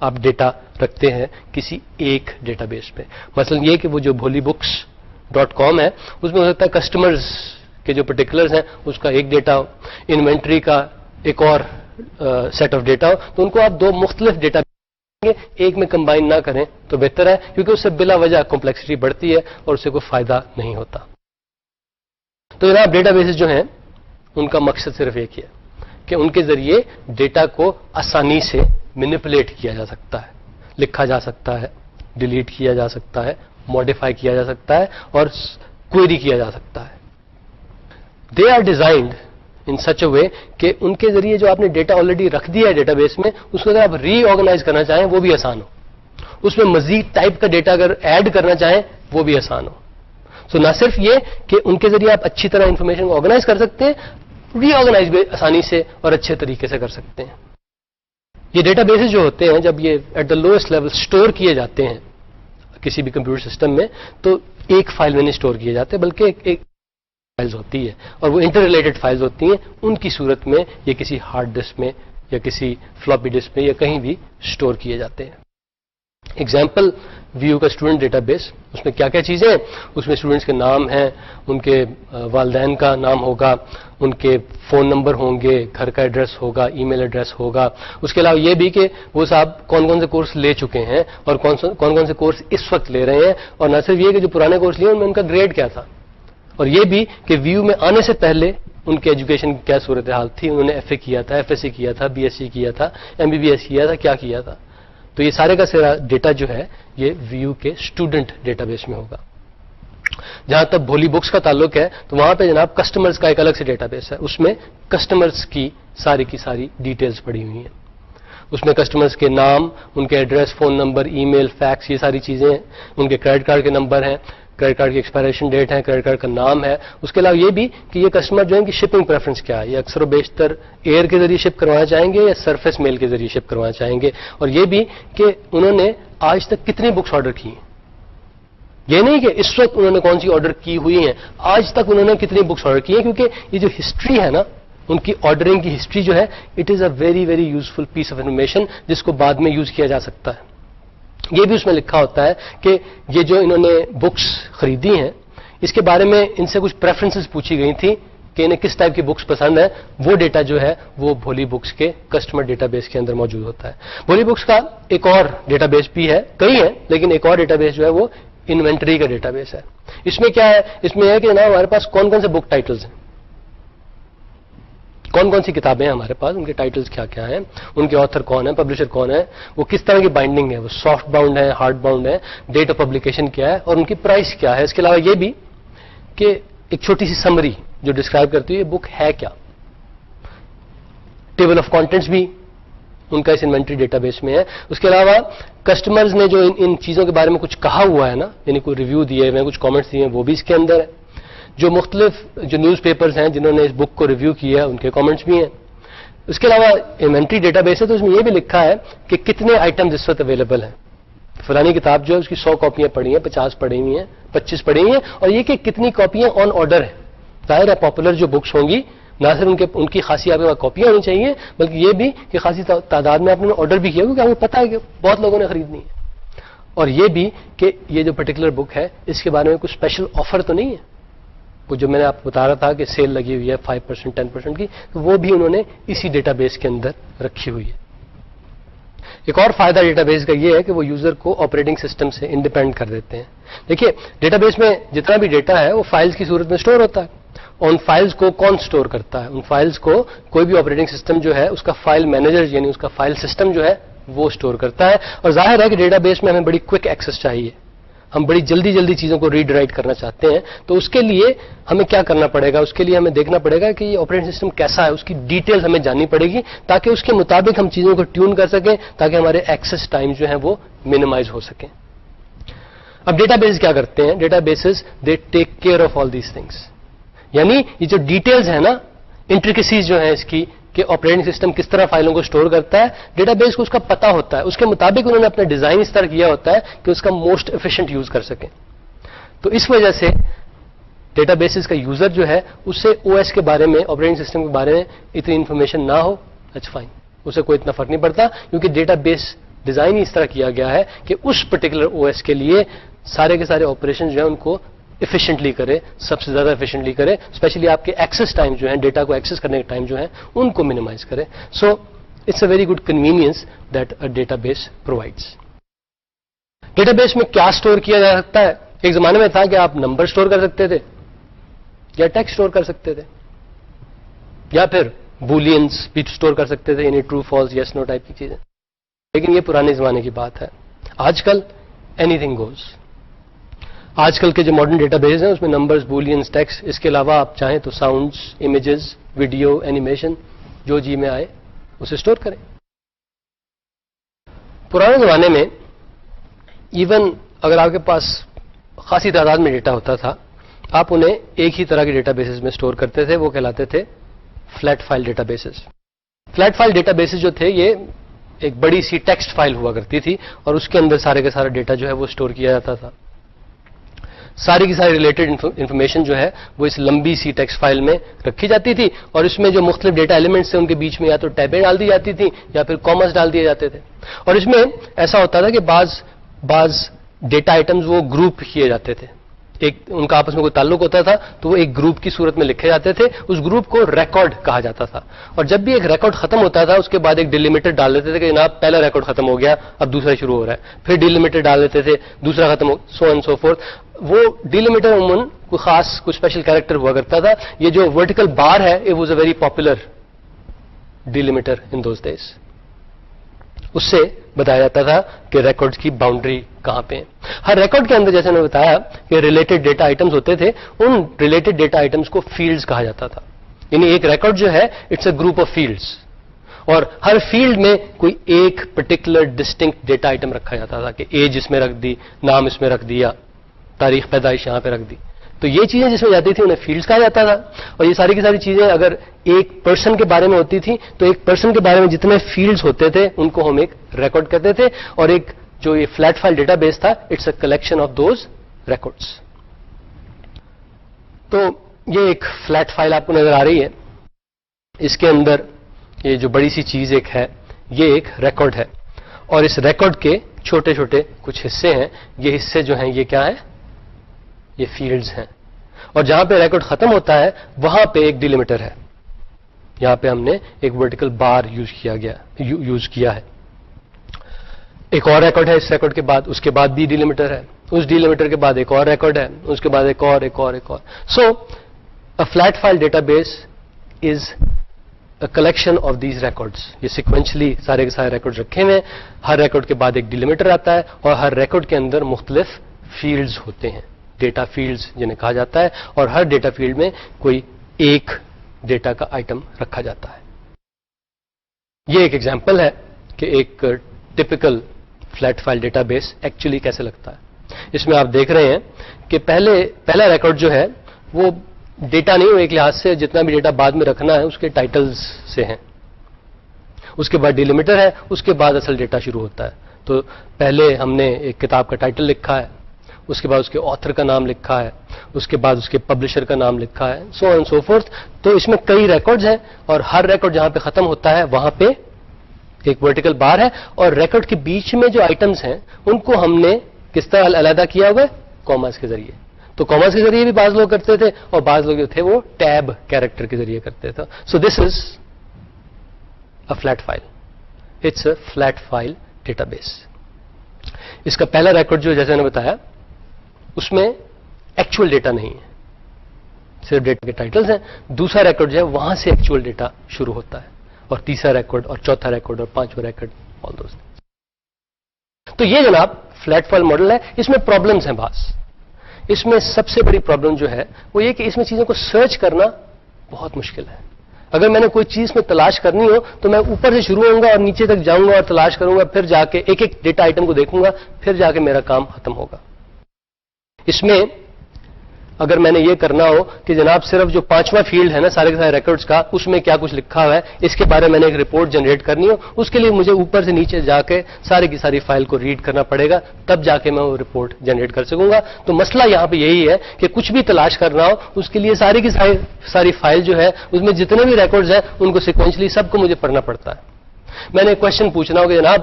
A: آپ ڈیٹا رکھتے ہیں کسی ایک ڈیٹا بیس پہ. مثلا یہ کہ وہ جو bhollyBooks.com ہے اس میں ہو سکتا ہے کسٹمرز کے جو پرٹیکولرز ہیں اس کا ایک ڈیٹا ہو, انوینٹری کا ایک اور سیٹ آف ڈیٹا ہو, تو ان کو آپ دو مختلف ڈیٹا ایک میں کمبائن نہ کریں تو بہتر ہے, کیونکہ اس سے بلا وجہ کمپلیکسٹی بڑھتی ہے اور اس سے کوئی فائدہ نہیں ہوتا. تو جناب ڈیٹا بیسز جو ہیں ان کا مقصد صرف ایک ہی ہے کہ ان کے ذریعے ڈیٹا کو آسانی سے مینیپولیٹ کیا جا سکتا ہے, لکھا جا سکتا ہے, ڈیلیٹ کیا جا سکتا ہے, ماڈیفائی کیا جا سکتا ہے اور کوئری کیا جا سکتا ہے. They are designed in such a way کہ ان کے ذریعے جو آپ نے ڈیٹا آلریڈی رکھ دیا ہے ڈیٹا بیس میں اس کو اگر آپ ری آرگنائز کرنا چاہیں وہ بھی آسان ہو, اس میں مزید ٹائپ کا ڈیٹا اگر ایڈ کرنا چاہیں وہ بھی آسان ہو. سو نہ صرف یہ کہ ان کے ذریعے آپ اچھی طرح انفارمیشن کو آرگنائز کر سکتے ہیں, ری آرگنائز بھی آسانی سے اور اچھے طریقے سے کر سکتے ہیں. یہ ڈیٹا بیسز جو ہوتے ہیں جب یہ at the lowest level store کیے جاتے ہیں کسی بھی کمپیوٹر سسٹم میں تو ایک فائل میں نہیں اسٹور کیے جاتے بلکہ ایک فائلز ہوتی ہے اور وہ انٹر ریلیٹڈ فائلز ہوتی ہیں. ان کی صورت میں یہ کسی ہارڈ ڈسک میں یا کسی فلاپی ڈسک میں یا کہیں بھی اسٹور کیے جاتے ہیں. ایگزامپل ویو کا اسٹوڈنٹ ڈیٹا بیس, اس میں کیا کیا چیزیں ہیں, اس میں اسٹوڈنٹس کے نام ہیں, ان کے والدین کا نام ہوگا, ان کے فون نمبر ہوں گے, گھر کا ایڈریس ہوگا, ای میل ایڈریس ہوگا. اس کے علاوہ یہ بھی کہ وہ صاحب کون کون سے کورس لے چکے ہیں اور کون کون سے کورس اس وقت لے رہے ہیں, اور نہ صرف یہ کہ جو پرانے کورس لیے ان میں ان کا گریڈ کیا تھا, اور یہ بھی کہ ویو میں آنے سے پہلے ان کے ایجوکیشن کی کیا صورتحال تھی, انہوں نے ایف اے کیا تھا, ایف ایس سی کیا تھا, بی ایس سی کیا تھا, ایم بی بی ایس کیا تھا, کیا کیا تھا. تو یہ سارے کا سارا ڈیٹا جو ہے یہ ویو کے اسٹوڈنٹ ڈیٹا بیس میں ہوگا. جہاں تک بھولی بکس کا تعلق ہے تو وہاں پہ جناب کسٹمرز کا ایک الگ سے ڈیٹا بیس ہے, اس میں کسٹمرز کی ساری ڈیٹیلز پڑی ہوئی ہیں. اس میں کسٹمرز کے نام, ان کے ایڈریس, فون نمبر, ای میل, فیکس, یہ ساری چیزیں ہیں. ان کے کریڈٹ کارڈ کے نمبر ہیں, کریڈٹ کارڈ کی ایکسپائریشن ڈیٹ ہے, کریڈٹ کارڈ کا نام ہے. اس کے علاوہ یہ بھی کہ یہ کسٹمر جو ہے کہ شپنگ پریفرنس کیا ہے, یہ اکثر و بیشتر ایئر کے ذریعے شپ کروانا چاہیں گے یا سرفیس میل کے ذریعے شپ کروانا چاہیں گے, اور یہ بھی کہ انہوں نے آج تک کتنی بکس آرڈر کی ہیں. یہ نہیں کہ اس وقت انہوں نے کون سی آرڈر کی ہوئی ہیں, آج تک انہوں نے کتنی بکس آرڈر کی ہیں, کیونکہ یہ جو ہسٹری ہے نا ان کی آرڈرنگ کی ہسٹری جو ہے it is a very very useful piece of information جس کو بعد میں یوز کیا جا سکتا ہے. یہ بھی اس میں لکھا ہوتا ہے کہ یہ جو انہوں نے بکس خریدی ہیں اس کے بارے میں ان سے کچھ پریفرنسز پوچھی گئی تھی کہ انہیں کس ٹائپ کی بکس پسند ہے. وہ ڈیٹا جو ہے وہ بھولی بکس کے کسٹمر ڈیٹا بیس کے اندر موجود ہوتا ہے. بھولی بکس کا ایک اور ڈیٹا بیس بھی ہے, کئی ہیں, لیکن ایک اور ڈیٹا بیس جو ہے وہ انوینٹری کا ڈیٹا بیس ہے. اس میں کیا ہے, اس میں ہے کہ جناب ہمارے پاس کون کون سے بک ٹائٹلز ہیں, کون کون سی کتابیں ہیں ہمارے پاس, ان کے ٹائٹلز کیا کیا ہیں, ان کے آتھر کون ہے, پبلشر کون ہے, وہ کس طرح کی بائنڈنگ ہے, وہ سافٹ باؤنڈ ہے, ہارڈ باؤنڈ ہے, ڈیٹ آف پبلیکیشن کیا ہے اور ان کی پرائس کیا ہے. اس کے علاوہ یہ بھی کہ ایک چھوٹی سی سمری جو ڈسکرائب کرتی ہے یہ بک ہے کیا. ٹیبل آف کانٹینٹس بھی ان کا اس انوینٹری ڈیٹا بیس میں ہے. اس کے علاوہ کسٹمرز نے جو ان چیزوں کے بارے میں کچھ کہا ہوا ہے نا, یعنی کوئی ریویو دیے ہوئے ہیں, کچھ کامنٹس دیے ہیں, وہ بھی اس کے اندر ہے. جو مختلف جو نیوز پیپرز ہیں جنہوں نے اس بک کو ریویو کیا ہے ان کے کامنٹس بھی ہیں. اس کے علاوہ انوینٹری ڈیٹا بیس ہے تو اس میں یہ بھی لکھا ہے کہ کتنے آئٹمز اس وقت اویلیبل ہیں. فلانی کتاب جو ہے اس کی 100 کاپیاں پڑی ہیں, 50 پڑی ہوئی ہیں, 25 پڑی ہوئی ہیں, اور یہ کہ کتنی کاپیاں آن آرڈر ہیں. ظاہر ہے پاپولر جو بکس ہوں گی نہ صرف ان کی خاصی آپ کے پاس کاپیاں ہونی چاہیے بلکہ یہ بھی کہ خاصی تعداد میں آپ نے آرڈر بھی کیا کیونکہ ہمیں پتہ ہے کہ بہت لوگوں نے خریدنی ہے. اور یہ بھی کہ یہ جو پرٹیکولر بک ہے اس کے بارے میں کوئی اسپیشل آفر تو نہیں ہے, وہ جو میں نے آپ کو بتا رہا تھا کہ سیل لگی ہوئی ہے 5% 10% کی, تو وہ بھی انہوں نے اسی ڈیٹا بیس کے اندر رکھی ہوئی ہے. ایک اور فائدہ ڈیٹا بیس کا یہ ہے کہ وہ یوزر کو آپریٹنگ سسٹم سے انڈیپینڈنٹ کر دیتے ہیں. دیکھیے ڈیٹا بیس میں جتنا بھی ڈیٹا ہے وہ فائلز کی صورت میں اسٹور ہوتا ہے. ان فائلز کو کون اسٹور کرتا ہے, ان فائلز کو کوئی بھی آپریٹنگ سسٹم جو ہے اس کا فائل مینیجر یعنی اس کا فائل سسٹم جو ہے وہ اسٹور کرتا ہے. اور ظاہر ہے کہ ڈیٹا بیس میں ہمیں بڑی کوئک ایکسس چاہیے. ہم بڑی جلدی جلدی چیزوں کو ریڈ رائٹ کرنا چاہتے ہیں, تو اس کے لیے ہمیں کیا کرنا پڑے گا, اس کے لیے ہمیں دیکھنا پڑے گا کہ یہ آپریٹنگ سسٹم کیسا ہے, اس کی ڈیٹیلز ہمیں جاننی پڑے گی تاکہ اس کے مطابق ہم چیزوں کو ٹیون کر سکیں, تاکہ ہمارے ایکسس ٹائم جو ہیں وہ منیمائز ہو سکیں. اب ڈیٹا بیس کیا کرتے ہیں, databases they take care of all these things, یعنی یہ جو ڈیٹیلز ہیں نا, انٹریکسیز جو ہیں اس کی کہ آپریٹنگ سسٹم کس طرح فائلوں کو سٹور کرتا ہے, ڈیٹا بیس کو اس کا پتا ہوتا ہے, اس کے مطابق انہوں نے اپنا ڈیزائن اس طرح کیا ہوتا ہے کہ اس کا موسٹ ایفیشنٹ یوز کر سکیں. تو اس وجہ سے ڈیٹا بیسز کا یوزر جو ہے اس سے او ایس کے بارے میں, آپریٹنگ سسٹم کے بارے میں اتنی انفارمیشن نہ ہو, اٹس فائن, اسے کوئی اتنا فرق نہیں پڑتا, کیونکہ ڈیٹا بیس ڈیزائن ہی اس طرح کیا گیا ہے کہ اس پرٹیکولر او ایس کے لیے سارے کے سارے آپریشن جو ہیں ان کو ایفیشنٹلی کرے, سب سے زیادہ ایفیشنٹلی کرے, اسپیشلی آپ کے ایکسس ٹائم جو ہیں, ڈیٹا کو ایکسس کرنے کے ٹائم جو ہیں ان کو منیمائز کرے. So it's a very good convenience that a database provides. Database میں کیا اسٹور کیا جا سکتا ہے؟ ایک زمانے میں تھا کہ آپ نمبر اسٹور کر سکتے تھے یا ٹیکسٹ اسٹور کر سکتے تھے, یا پھر بولینس بھی اسٹور کر سکتے تھے, یعنی ٹرو فالس یس نو ٹائپ کی چیزیں. لیکن یہ پرانے زمانے کی بات ہے. آج کل اینی تھنگ گوز. آج کل کے جو ماڈرن ڈیٹا بیس ہیں اس میں نمبرز, بولینس, ٹیکسٹ, اس کے علاوہ آپ چاہیں تو ساؤنڈز, امیجز, ویڈیو, اینیمیشن, جو جی میں آئے اسے اسٹور کریں. پرانے زمانے میں ایون اگر آپ کے پاس خاصی تعداد میں ڈیٹا ہوتا تھا, آپ انہیں ایک ہی طرح کے ڈیٹا بیسز میں اسٹور کرتے تھے, وہ کہلاتے تھے flat file databases. Flat file databases جو تھے یہ ایک بڑی سی ٹیکسٹ فائل ہوا کرتی تھی اور اس کے اندر سارے کا سارا ڈیٹا جو ہے وہ اسٹور کیا جاتا تھا. ساری کی ساری ریلیٹڈ انفارمیشن جو ہے وہ اس لمبی سی ٹیکسٹ فائل میں رکھی جاتی تھی, اور اس میں جو مختلف ڈیٹا ایلیمنٹس تھے ان کے بیچ میں یا تو ٹیبیں ڈال دی جاتی تھیں یا پھر کاماز ڈال دیے جاتے تھے. اور اس میں ایسا ہوتا تھا کہ بعض ڈیٹا آئٹمز وہ گروپ کیے جاتے تھے, ایک ان کا آپس میں کوئی تعلق ہوتا تھا تو وہ ایک گروپ کی صورت میں لکھے جاتے تھے. اس گروپ کو ریکارڈ کہا جاتا تھا, اور جب بھی ایک ریکارڈ ختم ہوتا تھا اس کے بعد ایک ڈیلیمیٹر ڈال دیتے تھے کہ جناب پہلا ریکارڈ ختم ہو گیا, اب دوسرا شروع ہو رہا ہے, پھر ڈیلیمیٹر ڈال دیتے تھے, دوسرا ختم ہو, سو اینڈ سو فورتھ. وہ ڈیلیمیٹر عموماً کوئی خاص کوئی اسپیشل کیریکٹر ہوا کرتا تھا. یہ جو ورٹیکل بار ہے it was a very popular delimiter in those days. اس سے بتایا جاتا تھا کہ ریکارڈز کی باؤنڈری کہاں پہ ہیں. ہر ریکارڈ کے اندر جیسے میں نے بتایا کہ ریلیٹڈ ڈیٹا آئٹمز ہوتے تھے, ان ریلیٹڈ ڈیٹا آئٹمز کو فیلڈز کہا جاتا تھا. یعنی ایک ریکارڈ جو ہے it's a group of fields, اور ہر فیلڈ میں کوئی ایک پرٹیکولر ڈسٹنکٹ ڈیٹا آئٹم رکھا جاتا تھا کہ ایج اس میں رکھ دی, نام اس میں رکھ دیا, تاریخ پیدائش یہاں پہ رکھ دی. تو یہ چیزیں جس میں جاتی تھیں انہیں فیلڈز کہا جاتا تھا. اور یہ ساری کی ساری چیزیں اگر ایک پرسن کے بارے میں ہوتی تھی تو ایک پرسن کے بارے میں جتنے فیلڈز ہوتے تھے ان کو ہم ایک ریکارڈ کہتے تھے, اور ایک جو یہ فلیٹ فائل ڈیٹا بیس تھا it's a collection of those records. تو یہ ایک فلیٹ فائل آپ کو نظر آ رہی ہے, اس کے اندر یہ جو بڑی سی چیز ایک ہے یہ ایک ریکارڈ ہے, اور اس ریکارڈ کے چھوٹے چھوٹے کچھ حصے ہیں. یہ حصے جو ہیں یہ کیا ہے, یہ فیلڈز ہیں, اور جہاں پہ ریکارڈ ختم ہوتا ہے وہاں پہ ایک ڈیلیمیٹر ہے. یہاں پہ ہم نے ایک ورٹیکل بار یوز کیا ہے. ایک اور ریکارڈ ہے اس ریکارڈ کے بعد, اس کے بعد بھی ڈیلیمیٹر ہے, اس ڈیلیمیٹر کے بعد ایک اور ریکارڈ ہے, اس کے بعد ایک اور. So a flat file database is a collection of these records. یہ سیکوینشلی سارے کے سارے ریکارڈ رکھے ہوئے ہیں, ہر ریکارڈ کے بعد ایک ڈیلیمیٹر آتا ہے, اور ہر ریکارڈ کے اندر مختلف فیلڈز ہوتے ہیں, ڈیٹا فیلڈز جنہیں کہا جاتا ہے, اور ہر ڈیٹا فیلڈ میں کوئی ایک ڈیٹا کا آئٹم رکھا جاتا ہے. یہ ایک ایگزامپل ہے کہ ایک typical flat file data base actually کیسے لگتا ہے. اس میں آپ دیکھ رہے ہیں کہ پہلا ریکارڈ جو ہے وہ ڈیٹا نہیں, ایک لحاظ سے جتنا بھی ڈیٹا بعد میں رکھنا ہے اس کے ٹائٹلز سے ہیں. اس کے بعد ڈیلیمیٹر ہے, اس کے بعد اصل ڈیٹا شروع ہوتا ہے. تو پہلے ہم نے ایک کتاب کا ٹائٹل لکھا ہے, اس کے بعد اس کے آتھر کا نام لکھا ہے, اس کے بعد اس کے پبلشر کا نام لکھا ہے, سو اینڈ سو فورتھ. تو اس میں کئی ریکارڈز ہیں, اور ہر ریکارڈ جہاں پہ ختم ہوتا ہے وہاں پہ ایک ورٹیکل بار ہے, اور ریکارڈ کے بیچ میں جو آئٹمز ہیں ان کو ہم نے کس طرح علیحدہ کیا ہوا ہے, کاماز کے ذریعے. تو کاماز کے ذریعے بھی بعض لوگ کرتے تھے, اور بعض لوگ جو تھے وہ ٹیب کیریکٹر کے ذریعے کرتے تھے. So this is a flat file, it's a flat file database. اس کا پہلا ریکارڈ جو جیسے میں نے بتایا اس میں ایکچوئل ڈیٹا نہیں ہے, صرف ڈیٹا کے ٹائٹلز ہیں. دوسرا ریکارڈ جو ہے وہاں سے ایکچوئل ڈیٹا شروع ہوتا ہے, اور تیسرا ریکارڈ اور چوتھا ریکارڈ اور پانچواں ریکارڈ, آل دوز. تو یہ جناب فلیٹ فائل ماڈل ہے. اس میں پرابلمس ہیں بعض. اس میں سب سے بڑی پرابلم جو ہے وہ یہ کہ اس میں چیزوں کو سرچ کرنا بہت مشکل ہے. اگر میں نے کوئی چیز میں تلاش کرنی ہو تو میں اوپر سے شروع ہوں گا اور نیچے تک جاؤں گا اور تلاش کروں گا, پھر جا کے ایک ایک ڈیٹا آئٹم کو دیکھوں گا, پھر جا کے میرا کام ختم ہوگا. اس میں اگر میں نے یہ کرنا ہو کہ جناب صرف جو 5واں فیلڈ ہے نا سارے کے سارے ریکارڈز کا, اس میں کیا کچھ لکھا ہوا ہے, اس کے بارے میں نے ایک رپورٹ جنریٹ کرنی ہو, اس کے لیے مجھے اوپر سے نیچے جا کے ساری کی ساری فائل کو ریڈ کرنا پڑے گا, تب جا کے میں وہ رپورٹ جنریٹ کر سکوں گا. تو مسئلہ یہاں پہ یہی ہے کہ کچھ بھی تلاش کرنا ہو اس کے لیے ساری کی ساری فائل جو ہے اس میں جتنے بھی ریکارڈز ہیں ان کو سیکوینشلی سب کو مجھے پڑھنا پڑتا ہے. میں نے کوشچن پوچھنا ہو کہ جناب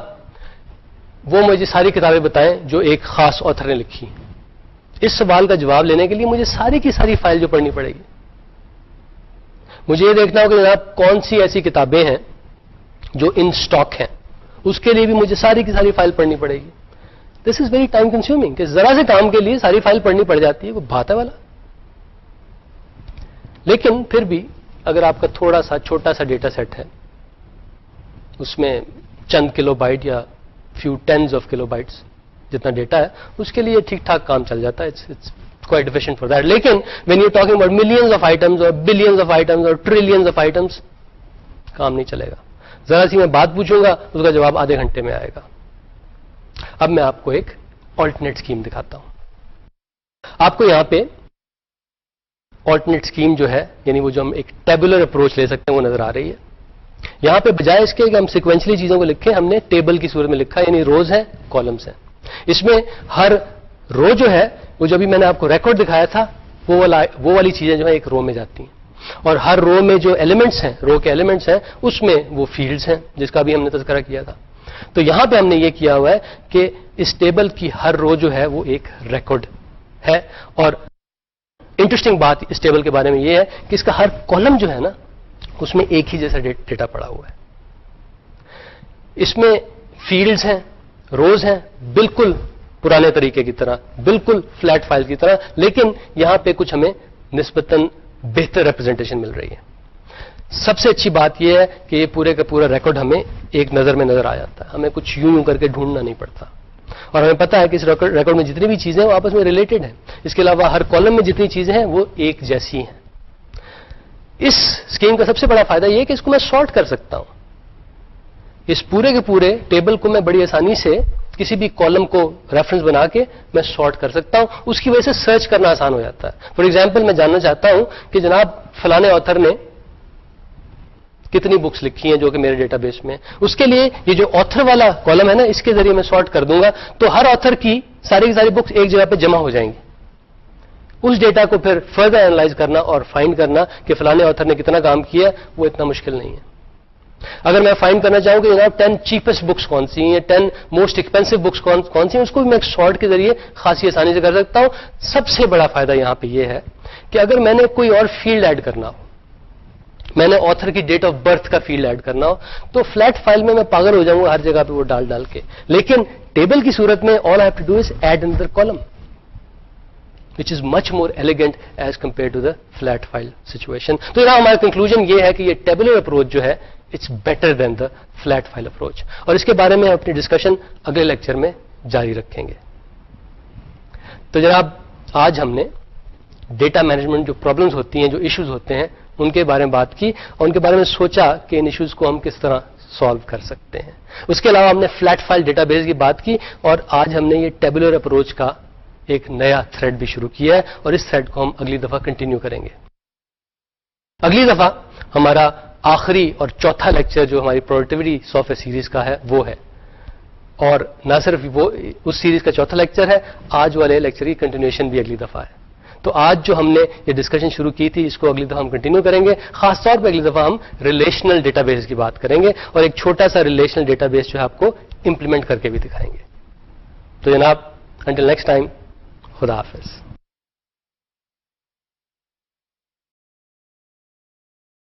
A: وہ مجھے ساری کتابیں بتائیں جو ایک خاص آتھر نے لکھی. اس سوال کا جواب لینے کے لیے مجھے ساری کی ساری فائل جو پڑھنی پڑے گی. مجھے یہ دیکھنا ہو کہ جناب کون سی ایسی کتابیں ہیں جو ان سٹاک ہیں, اس کے لیے بھی مجھے ساری کی ساری فائل پڑھنی پڑے گی. دس از ویری ٹائم کنزیومنگ کہ ذرا سے کام کے لیے ساری فائل پڑھنی پڑ جاتی ہے, وہ بات ہے والا. لیکن پھر بھی اگر آپ کا تھوڑا سا چھوٹا سا ڈیٹا سیٹ ہے, اس میں چند کلو بائٹ یا few tens of kilobytes جتنا ڈیٹا ہے, اس کے لیے ٹھیک ٹھاک کام چل جاتا ہے. It's quite efficient for that. لیکن when you talking about millions of items اور بلینز آف آئٹمز اور ٹریلینز آف آئٹمز, کام نہیں چلے گا. ذرا سی میں بات پوچھوں گا اس کا جواب آدھے گھنٹے میں آئے گا. اب میں آپ کو ایک آلٹرنیٹ اسکیم دکھاتا ہوں. آپ کو یہاں پہ آلٹرنیٹ اسکیم جو ہے, یعنی وہ جو ہم ایک ٹیبولر اپروچ لے سکتے ہیں, وہ نظر آ رہی ہے. یہاں پہ بجائے اس کے کہ ہم سیکوینشلی چیزوں کو لکھیں, ہم نے ٹیبل کی صورت میں لکھا, یعنی روز ہیں, کالمس ہیں. اس میں ہر رو جو ہے وہ جو بھی میں نے آپ کو ریکارڈ دکھایا تھا وہ والی چیزیں جو ہے ایک رو میں جاتی ہیں, اور ہر رو میں جو ایلیمنٹس ہیں, رو کے ایلیمنٹس ہیں, اس میں وہ فیلڈز ہیں جس کا بھی ہم نے تذکرہ کیا تھا. تو یہاں پہ ہم نے یہ کیا ہوا ہے کہ اس ٹیبل کی ہر رو جو ہے وہ ایک ریکارڈ ہے. اور انٹرسٹنگ بات اس ٹیبل کے بارے میں یہ ہے کہ اس کا ہر کالم جو ہے نا اس میں ایک ہی جیسا ڈیٹا پڑا ہوا ہے. اس میں فیلڈز ہیں, روز ہیں, بالکل پرانے طریقے کی طرح, بالکل فلیٹ فائل کی طرح, لیکن یہاں پہ کچھ ہمیں نسبتاً بہتر ریپرزنٹیشن مل رہی ہے. سب سے اچھی بات یہ ہے کہ یہ پورے کا پورا ریکارڈ ہمیں ایک نظر میں نظر آ جاتا ہے, ہمیں کچھ یوں کر کے ڈھونڈنا نہیں پڑتا, اور ہمیں پتا ہے کہ اس ریکارڈ میں جتنی بھی چیزیں ہیں وہ آپس میں ریلیٹڈ ہیں. اس کے علاوہ ہر کالم میں جتنی چیزیں ہیں وہ ایک جیسی ہیں. اس اسکیم کا سب سے بڑا فائدہ یہ ہے کہ اس کو میں سارٹ کر سکتا ہوں. اس پورے کے پورے ٹیبل کو میں بڑی آسانی سے کسی بھی کالم کو ریفرنس بنا کے میں سارٹ کر سکتا ہوں. اس کی وجہ سے سرچ کرنا آسان ہو جاتا ہے. فار ایگزامپل میں جاننا چاہتا ہوں کہ جناب فلانے آتھر نے کتنی بکس لکھی ہیں جو کہ میرے ڈیٹا بیس میں, اس کے لیے یہ جو آتھر والا کالم ہے نا, اس کے ذریعے میں سارٹ کر دوں گا تو ہر آتھر کی ساری بکس ایک جگہ پہ جمع ہو جائیں گی. اس ڈیٹا کو پھر فردر اینالائز کرنا اور فائنڈ کرنا کہ فلانے آتھر نے کتنا کام کیا وہ اتنا مشکل نہیں ہے. اگر میں فائنڈ کرنا چاہوں کہ جناب 10 چیپسٹ بکس کون سی ہیں, 10 موسٹ ایکسپینسو بکس کون سی ہیں, اس کو بھی میں ایک شارٹ کے ذریعے خاصی آسانی سے کر سکتا ہوں. سب سے بڑا فائدہ یہاں پہ یہ ہے کہ اگر میں نے کوئی اور فیلڈ ایڈ کرنا ہو, میں نے آتھر کی ڈیٹ آف برتھ کا فیلڈ ایڈ کرنا ہو, تو فلیٹ فائل میں پاگل ہو جاؤں گا ہر جگہ پہ وہ ڈال کے. لیکن ٹیبل کی صورت میں all I have to do is add under column, which is much more elegant as compared to the flat file situation. تو یہاں ہمارا کنکلوژن یہ ہے کہ یہ ٹیبولر اپروچ جو ہے it's better than the flat file approach, اور اس کے بارے میں اپنی ڈسکشن اگلے لیکچر میں جاری رکھیں گے. تو جناب آج ہم نے ڈیٹا مینجمنٹ جو پرابلمز ہوتی ہیں, جو ایشوز ہوتے ہیں, ان کے بارے میں بات کی اور ان کے بارے میں سوچا کہ ان ایشوز کو ہم کس طرح سالو کر سکتے ہیں. اس کے علاوہ ہم نے فلیٹ فائل ڈیٹا بیس کی بات کی, اور آج ہم نے یہ ٹیبولر اپروچ کا ایک نیا تھریڈ بھی شروع کیا ہے, اور اس تھریڈ کو ہم اگلی دفعہ کنٹینیو کریں گے. اگلی دفعہ ہمارا آخری اور چوتھا لیکچر جو ہماری پروڈکٹیوٹی سافٹ ویئر سیریز کا ہے وہ ہے, اور نہ صرف وہ اس سیریز کا چوتھا لیکچر ہے, آج والے لیکچر کی کنٹینیوشن بھی اگلی دفعہ ہے. تو آج جو ہم نے یہ ڈسکشن شروع کی تھی اس کو اگلی دفعہ ہم کنٹینیو کریں گے. خاص طور پہ اگلی دفعہ ہم ریلیشنل ڈیٹا بیس کی بات کریں گے, اور ایک چھوٹا سا ریلیشنل ڈیٹا بیس جو ہے آپ کو امپلیمنٹ کر کے بھی دکھائیں گے. تو جناب انٹل نیکسٹ ٹائم, خدا حافظ.